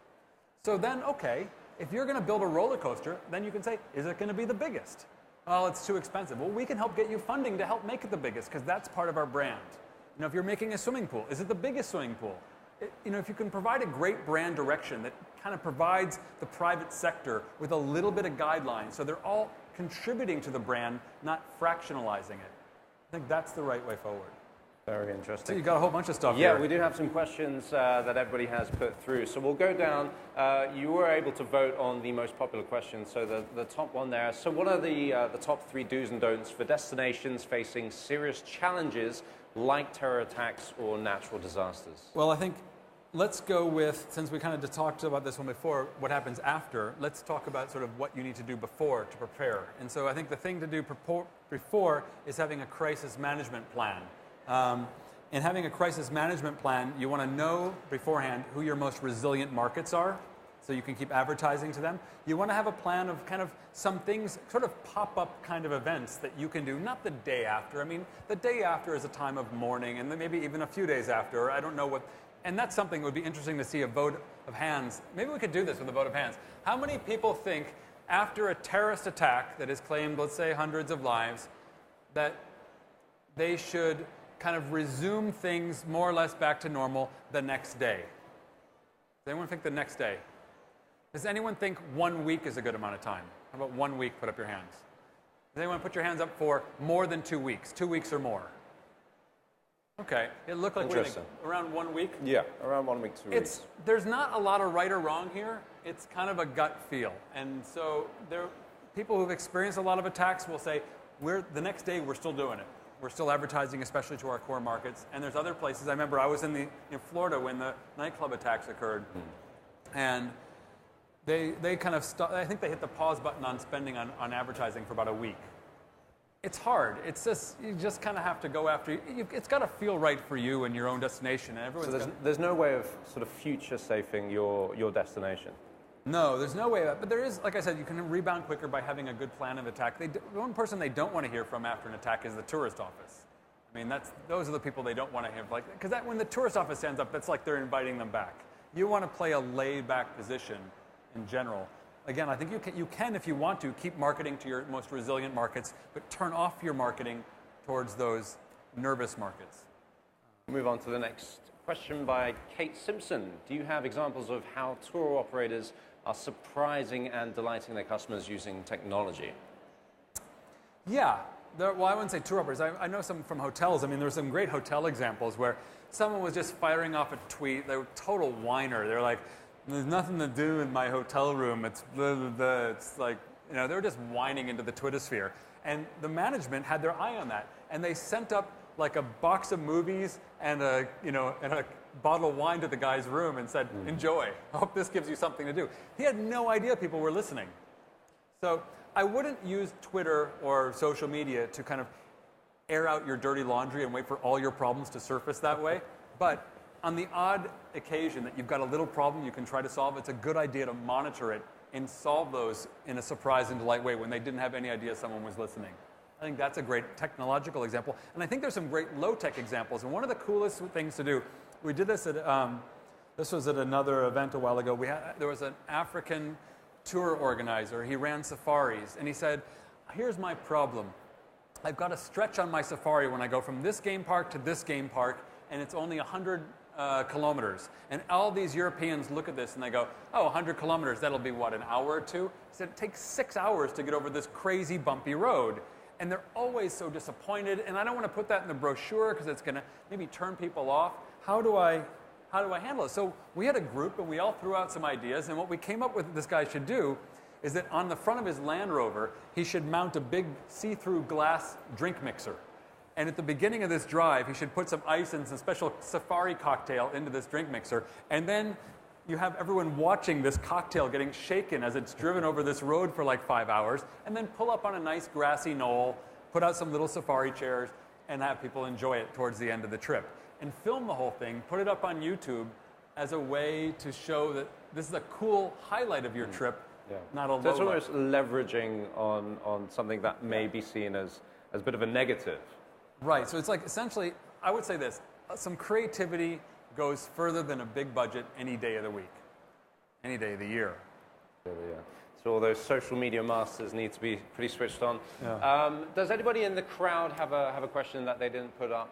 So then, okay, if you're going to build a roller coaster, then you can say, is it going to be the biggest? Oh, it's too expensive. Well, we can help get you funding to help make it the biggest, because that's part of our brand. You know, if you're making a swimming pool, is it the biggest swimming pool? You know, if you can provide a great brand direction that kind of provides the private sector with a little bit of guidelines, so they're all contributing to the brand, not fractionalizing it. I think that's the right way forward. Very interesting. So you got a whole bunch of stuff here. Yeah, we do have some questions that everybody has put through. So we'll go down. You were able to vote on the most popular questions, so the top one there. So what are the top 3 do's and don'ts for destinations facing serious challenges like terror attacks or natural disasters? Well, I think let's go with, since we kind of talked about this one before, what happens after, let's talk about sort of what you need to do before to prepare. And so I think the thing to do before is having a crisis management plan. In having a crisis management plan, you want to know beforehand who your most resilient markets are, so you can keep advertising to them. You want to have a plan of kind of some things, sort of pop-up kind of events that you can do, not the day after. I mean, the day after is a time of mourning, and then maybe even a few days after, or I don't know what. And that's something that would be interesting to see, a vote of hands. Maybe we could do this with a vote of hands. How many people think after a terrorist attack that has claimed, let's say, hundreds of lives, that they should kind of resume things more or less back to normal the next day? Does anyone think the next day? Does anyone think 1 week is a good amount of time? How about 1 week? Put up your hands. Does anyone put your hands up for more than 2 weeks? 2 weeks or more? Okay, it looked like around 1 week? Yeah, around 1 week, 2 weeks. There's not a lot of right or wrong here. It's kind of a gut feel. And so people who've experienced a lot of attacks will say, the next day we're still doing it. We're still advertising, especially to our core markets. And there's other places. I remember I was in Florida when the nightclub attacks occurred. And they kind of I think they hit the pause button on spending on advertising for about a week. It's hard. It's just, you just kind of have to go after, it's got to feel right for you and your own destination. And everyone's there's no way of sort of future-safing your destination? No, there's no way. But there is, like I said, you can rebound quicker by having a good plan of attack. The one person they don't want to hear from after an attack is the tourist office. I mean, those are the people they don't want to hear. Because when the tourist office stands up, that's like they're inviting them back. You want to play a laid-back position in general. Again, I think you can, if you want to, keep marketing to your most resilient markets, but turn off your marketing towards those nervous markets. Move on to the next question by Kate Simpson. Do you have examples of how tour operators are surprising and delighting their customers using technology? Yeah. Well, I wouldn't say tour operators. I know some from hotels. I mean, there's some great hotel examples where someone was just firing off a tweet. They were total whiner. They're like, there's nothing to do in my hotel room. It's blah, blah, blah. It's like, you know, they were just whining into the Twitter sphere. And the management had their eye on that. And they sent up like a box of movies and a bottle of wine to the guy's room and said, enjoy. I hope this gives you something to do. He had no idea people were listening. So I wouldn't use Twitter or social media to kind of air out your dirty laundry and wait for all your problems to surface that way. But on the odd occasion that you've got a little problem you can try to solve, it's a good idea to monitor it and solve those in a surprise and delight way when they didn't have any idea someone was listening. I think that's a great technological example. And I think there's some great low-tech examples. And one of the coolest things to do, we did this at, this was at another event a while ago. There was an African tour organizer. He ran safaris. And he said, here's my problem. I've got to stretch on my safari when I go from this game park to this game park, and it's only 100 kilometers. And all these Europeans look at this and they go, oh, 100 kilometers, that'll be what, an hour or two? He said, it takes 6 hours to get over this crazy bumpy road. And they're always so disappointed, and I don't want to put that in the brochure because it's going to maybe turn people off. How do I handle it? So we had a group, and we all threw out some ideas, and what we came up with this guy should do is that on the front of his Land Rover, he should mount a big see-through glass drink mixer. And at the beginning of this drive, he should put some ice and some special safari cocktail into this drink mixer, and then you have everyone watching this cocktail getting shaken as it's driven over this road for like 5 hours, and then pull up on a nice grassy knoll, put out some little safari chairs, and have people enjoy it towards the end of the trip. And film the whole thing, put it up on YouTube as a way to show that this is a cool highlight of your trip, not a low. So it's almost leveraging on something that may be seen as a bit of a negative. Right, so it's like essentially, I would say this, some creativity goes further than a big budget any day of the week, any day of the year. Yeah. So all those social media masters need to be pretty switched on. Yeah. Does anybody in the crowd have a question that they didn't put up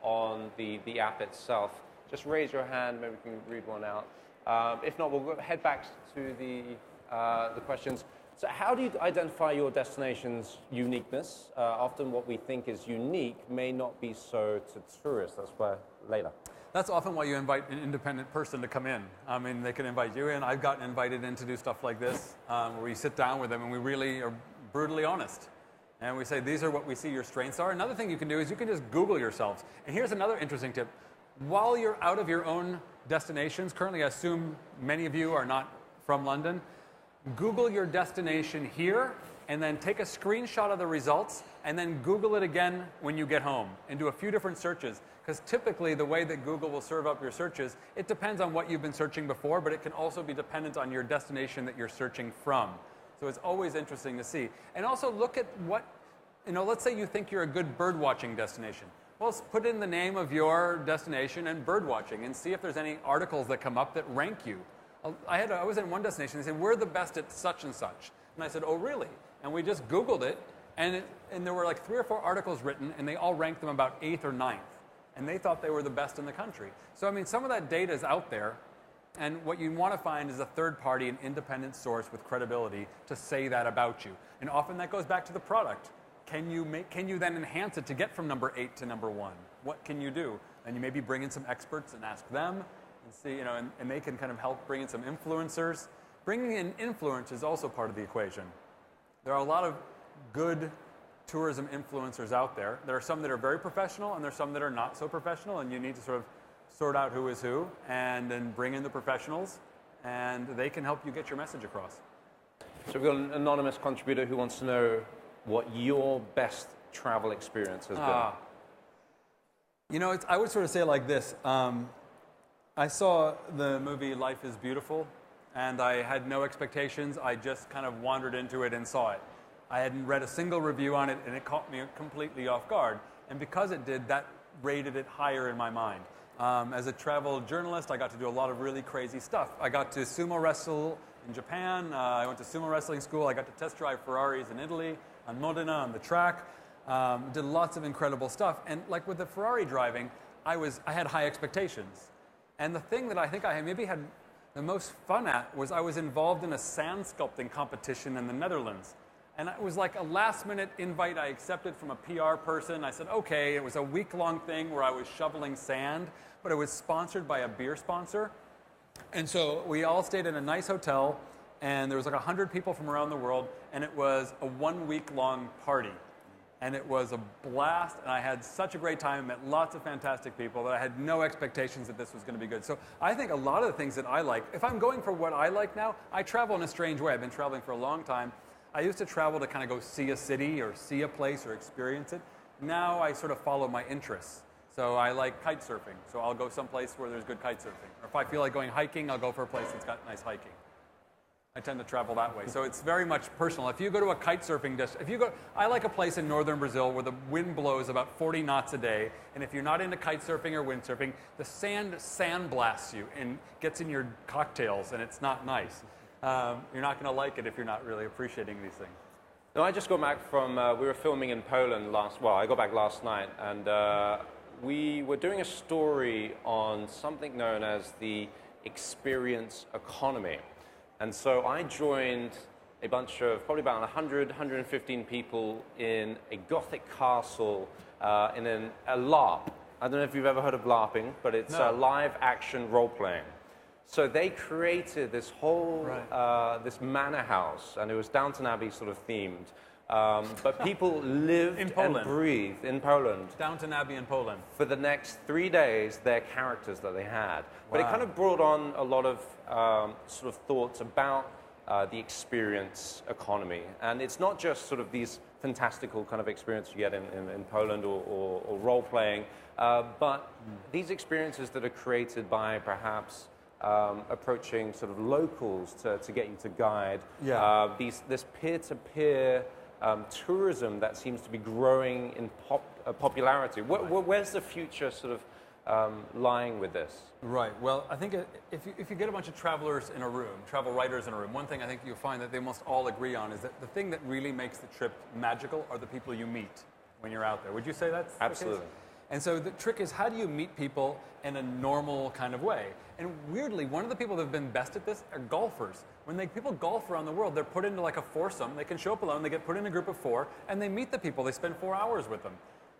on the app itself? Just raise your hand, maybe we can read one out. If not, we'll head back to the questions. So how do you identify your destination's uniqueness? Often what we think is unique may not be so to tourists. That's where later. That's often why you invite an independent person to come in. I mean, they can invite you in. I've gotten invited in to do stuff like this, where we sit down with them and we really are brutally honest. And we say, these are what we see your strengths are. Another thing you can do is you can just Google yourselves. And here's another interesting tip. While you're out of your own destinations, currently I assume many of you are not from London, Google your destination here, and then take a screenshot of the results, and then Google it again when you get home, and do a few different searches. Because typically the way that Google will serve up your searches, it depends on what you've been searching before, but it can also be dependent on your destination that you're searching from. So it's always interesting to see. And also look at what, let's say you think you're a good bird watching destination. Well, put in the name of your destination and bird watching, and see if there's any articles that come up that rank you. I was in one destination, they said, we're the best at such and such. And I said, oh, really? And we just Googled it, and there were like 3 or 4 articles written, and they all ranked them about 8th or 9th. And they thought they were the best in the country. So, I mean, some of that data is out there, and what you want to find is a third party, an independent source with credibility to say that about you. And often that goes back to the product. Can you then enhance it to get from number 8 to number 1? What can you do? And you maybe bring in some experts and ask them, and see, and they can kind of help bring in some influencers. Bringing in influence is also part of the equation. There are a lot of good tourism influencers out there. There are some that are very professional, and there are some that are not so professional, and you need to sort of sort out who is who, and then bring in the professionals, and they can help you get your message across. So we've got an anonymous contributor who wants to know what your best travel experience has been. I would sort of say it like this. I saw the movie Life is Beautiful, and I had no expectations. I just kind of wandered into it and saw it. I hadn't read a single review on it, and it caught me completely off guard. And because it did, that rated it higher in my mind. As a travel journalist, I got to do a lot of really crazy stuff. I got to sumo wrestle in Japan. I went to sumo wrestling school. I got to test drive Ferraris in Italy, on Modena, on the track. Did lots of incredible stuff. And like with the Ferrari driving, I had high expectations. And the thing that I think I maybe had the most fun at was I was involved in a sand sculpting competition in the Netherlands. And it was like a last-minute invite I accepted from a PR person. I said, okay. It was a week-long thing where I was shoveling sand, but it was sponsored by a beer sponsor. And so we all stayed in a nice hotel, and there was like 100 people from around the world, and it was a 1-week-long party. And it was a blast, and I had such a great time, met lots of fantastic people that I had no expectations that this was going to be good. So I think a lot of the things that I like, if I'm going for what I like now, I travel in a strange way. I've been traveling for a long time. I used to travel to kind of go see a city or see a place or experience it. Now I sort of follow my interests. So I like kite surfing, so I'll go someplace where there's good kite surfing. Or if I feel like going hiking, I'll go for a place that's got nice hiking. I tend to travel that way. So it's very much personal. If you go to a kite surfing I like a place in northern Brazil where the wind blows about 40 knots a day, and if you're not into kite surfing or windsurfing, the sand sandblasts you and gets in your cocktails, and it's not nice. You're not going to like it if you're not really appreciating these things. No, I just got back from, we were filming in Poland I got back last night, and we were doing a story on something known as the experience economy. And so I joined a bunch of probably about 100, 115 people in a Gothic castle in a LARP. I don't know if you've ever heard of LARPing, but it's live action role-playing. So they created this whole, this manor house, and it was Downton Abbey sort of themed. But people lived and breathed in Poland. Downton Abbey in Poland. For the next 3 days, their characters that they had. But it kind of brought on a lot of sort of thoughts about the experience economy. And it's not just sort of these fantastical kind of experiences you get in Poland or role-playing, but these experiences that are created by perhaps approaching sort of locals to get you to guide. Yeah. This peer-to-peer tourism that seems to be growing in popularity. Where's the future sort of lying with this? Right. Well, I think if you get a bunch of travelers in a room, travel writers in a room, one thing I think you'll find that they must all agree on is that the thing that really makes the trip magical are the people you meet when you're out there. Would you say that's Absolutely. the case? And so the trick is, how do you meet people in a normal kind of way? And weirdly, one of the people that have been best at this are golfers. When people golf around the world, they're put into like a foursome. They can show up alone, they get put in a group of 4, and they meet the people. They spend 4 hours with them.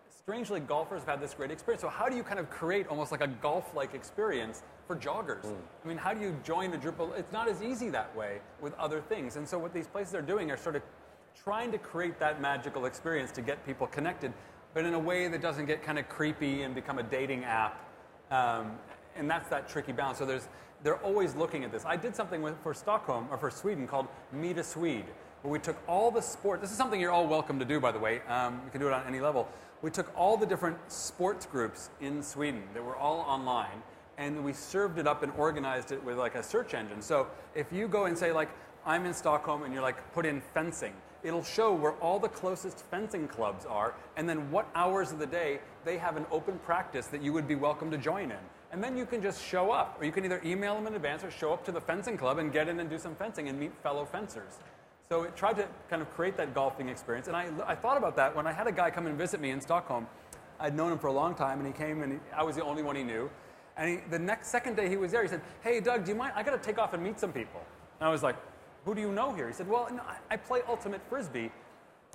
Strangely, golfers have had this great experience. So how do you kind of create almost like a golf-like experience for joggers? I mean, how do you join a group? It's not as easy that way with other things. And so what these places are doing are sort of trying to create that magical experience to get people connected, but in a way that doesn't get kind of creepy and become a dating app. And that's that tricky balance. So they're always looking at this. I did something for Stockholm, or for Sweden, called Meet a Swede, where we took all the sport. This is something you're all welcome to do, by the way. You can do it on any level. We took all the different sports groups in Sweden that were all online, and we served it up and organized it with like a search engine. So if you go and say, like, I'm in Stockholm, and you're like, put in fencing, it'll show where all the closest fencing clubs are, and then what hours of the day they have an open practice that you would be welcome to join in. And then you can just show up, or you can either email them in advance or show up to the fencing club and get in and do some fencing and meet fellow fencers. So it tried to kind of create that golfing experience. And I thought about that when I had a guy come and visit me in Stockholm. I'd known him for a long time, and he came, and I was the only one he knew. And the second day he was there, he said, "Hey, Doug, do you mind? I got to take off and meet some people." And I was like, "Who do you know here?" He said, "Well, no, I play ultimate frisbee.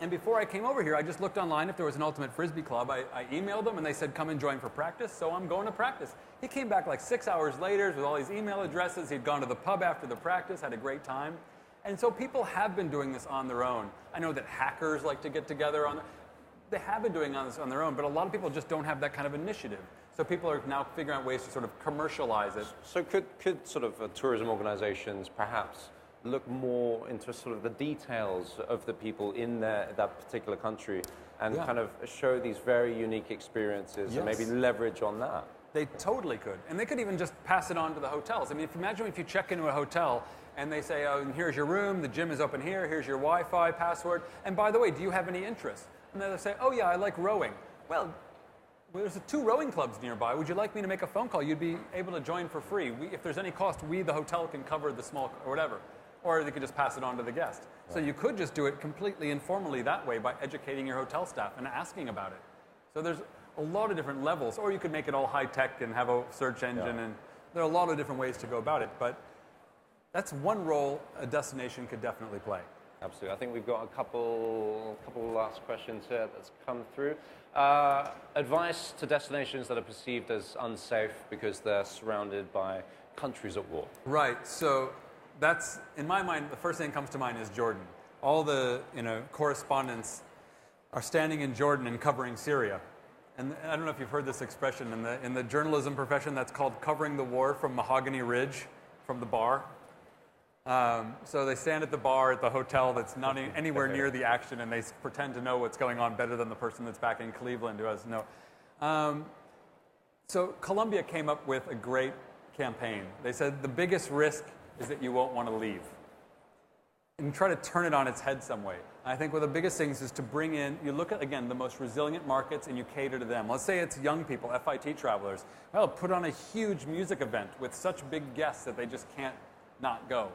And before I came over here, I just looked online if there was an ultimate frisbee club. I emailed them, and they said, come and join for practice, so I'm going to practice." He came back like 6 hours later with all these email addresses. He'd gone to the pub after the practice, had a great time. And so people have been doing this on their own. I know that hackers like to get together they have been doing this on their own, but a lot of people just don't have that kind of initiative. So people are now figuring out ways to sort of commercialize it. So could sort of tourism organizations perhaps look more into sort of the details of the people in that particular country and kind of show these very unique experiences and maybe leverage on that? They totally could. And they could even just pass it on to the hotels. I mean, imagine if you check into a hotel and they say, "Oh, here's your room, the gym is open here, here's your Wi-Fi password, and by the way, do you have any interests?" And they'll say, "Oh yeah, I like rowing." Well, there's 2 rowing clubs nearby. Would you like me to make a phone call? You'd be able to join for free. If there's any cost, the hotel, can cover the small, or whatever. Or they could just pass it on to the guest. So you could just do it completely informally that way by educating your hotel staff and asking about it. So there's a lot of different levels. Or you could make it all high-tech and have a search engine. And there are a lot of different ways to go about it. But that's one role a destination could definitely play. Absolutely. I think we've got a couple last questions here that's come through. Advice to destinations that are perceived as unsafe because they're surrounded by countries at war. Right. So that's, in my mind, the first thing that comes to mind is Jordan. All the correspondents are standing in Jordan and covering Syria. And I don't know if you've heard this expression in the journalism profession, that's called covering the war from Mahogany Ridge, from the bar. So they stand at the bar at the hotel that's not anywhere near the action, and they pretend to know what's going on better than the person that's back in Cleveland who has no. So Colombia came up with a great campaign. They said the biggest risk is that you won't want to leave. and try to turn it on its head some way. I think one of the biggest things is to bring in, you look at, again, the most resilient markets and you cater to them. Let's say it's young people, FIT travelers. Well, put on a huge music event with such big guests that they just can't not go.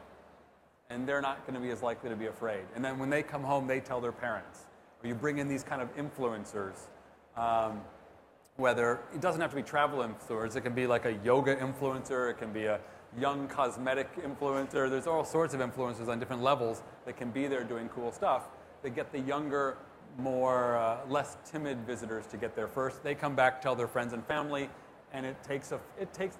And they're not going to be as likely to be afraid. And then when they come home, they tell their parents. Or you bring in these kind of influencers, whether it doesn't have to be travel influencers. It can be like a yoga influencer. It can be a young cosmetic influencer. There's all sorts of influencers on different levels that can be there doing cool stuff. They get the younger, more less timid visitors to get there first. They come back, tell their friends and family, and it takes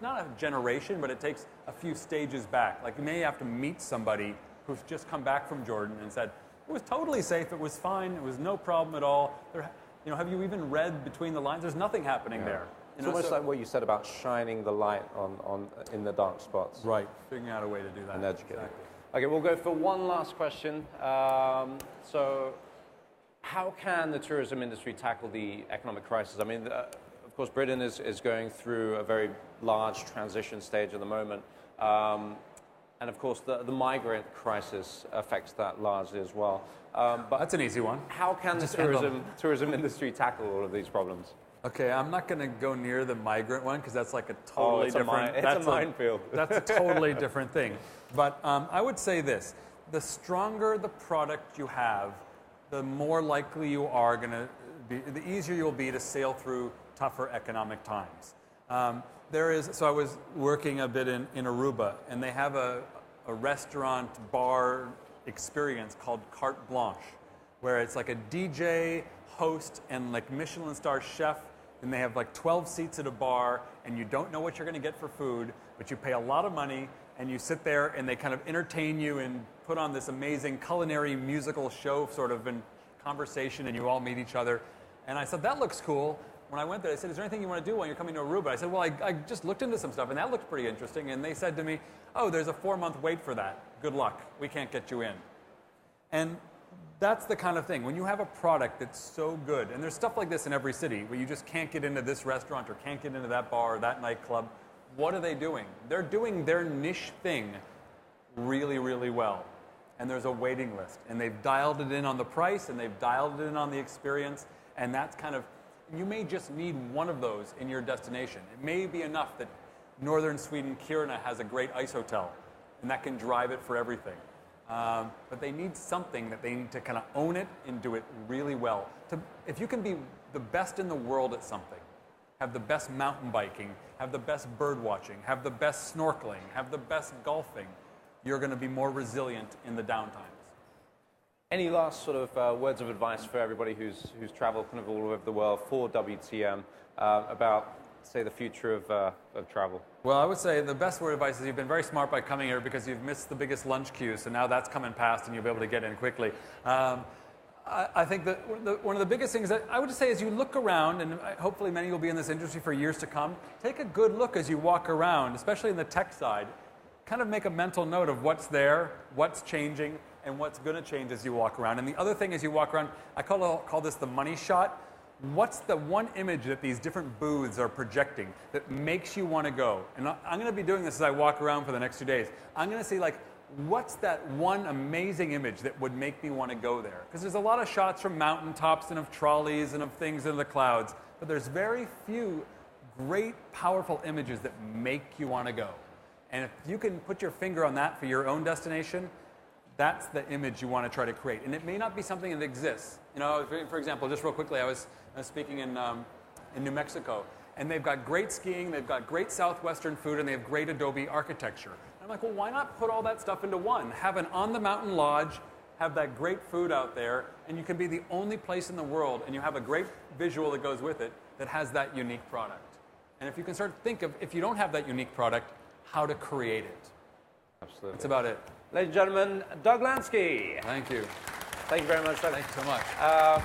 not a generation, but it takes a few stages back. Like you may have to meet somebody who's just come back from Jordan and said, it was totally safe, it was fine, it was no problem at all. Have you even read between the lines? There's nothing happening there. It's almost like what you said about shining the light in the dark spots. Right, figuring out a way to do that. And educating. Exactly. Okay, we'll go for one last question. So how can the tourism industry tackle the economic crisis? I mean, of course, Britain is going through a very large transition stage at the moment. And of course, the migrant crisis affects that largely as well. But that's an easy one. How can the tourism industry tackle all of these problems? Okay, I'm not going to go near the migrant one because that's like a totally different. It's a minefield. That's a totally different thing. But I would say this: the stronger the product you have, the more likely you are going to be. The easier you'll be to sail through tougher economic times. So I was working a bit in Aruba, and they have a restaurant bar experience called Carte Blanche, where it's like a DJ, host, and like Michelin star chef, and they have like 12 seats at a bar, and you don't know what you're going to get for food, but you pay a lot of money, and you sit there, and they kind of entertain you and put on this amazing culinary musical show sort of in conversation, and you all meet each other. And I said, that looks cool. When I went there, I said, is there anything you want to do when you're coming to Aruba? I said, well, I just looked into some stuff, and that looked pretty interesting. And they said to me, oh, there's a 4-month wait for that. Good luck. We can't get you in. And that's the kind of thing. When you have a product that's so good, and there's stuff like this in every city, where you just can't get into this restaurant or can't get into that bar or that nightclub, what are they doing? They're doing their niche thing really, really well. And there's a waiting list. And they've dialed it in on the price, and they've dialed it in on the experience, and that's kind of... You may just need one of those in your destination. It may be enough that northern Sweden, Kiruna, has a great ice hotel, and that can drive it for everything. But they need something that they need to kind of own it and do it really well. If you can be the best in the world at something, have the best mountain biking, have the best bird watching, have the best snorkeling, have the best golfing, you're going to be more resilient in the downtimes. Any last sort of words of advice for everybody who's traveled kind of all over the world for WTM about, say, the future of travel? Well, I would say the best word of advice is you've been very smart by coming here because you've missed the biggest lunch queue, so now that's coming past and you'll be able to get in quickly. I think that one of the biggest things that I would say is you look around, and hopefully many will be in this industry for years to come, take a good look as you walk around, especially in the tech side. Kind of make a mental note of what's there, what's changing, and what's going to change as you walk around. And the other thing as you walk around, I call this the money shot. What's the one image that these different booths are projecting that makes you want to go? And I'm going to be doing this as I walk around for the next 2 days. I'm going to see, like, what's that one amazing image that would make me want to go there? Because there's a lot of shots from mountaintops and of trolleys and of things in the clouds, but there's very few great, powerful images that make you want to go. And if you can put your finger on that for your own destination, that's the image you want to try to create. And it may not be something that exists. You know, for example, just real quickly, I was speaking in New Mexico, and they've got great skiing, they've got great Southwestern food, and they have great adobe architecture. And I'm like, well, why not put all that stuff into one? Have an on-the-mountain lodge, have that great food out there, and you can be the only place in the world, and you have a great visual that goes with it that has that unique product. And if you can start to think of, if you don't have that unique product, how to create it. Absolutely. That's about it. Ladies and gentlemen, Doug Lansky. Thank you. Thank you very much, Doug. Thank you so much.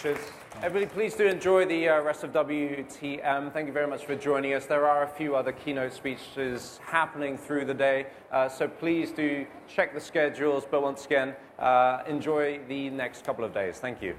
Cheers. Everybody, please do enjoy the rest of WTM. Thank you very much for joining us. There are a few other keynote speeches happening through the day, so please do check the schedules. But once again, enjoy the next couple of days. Thank you.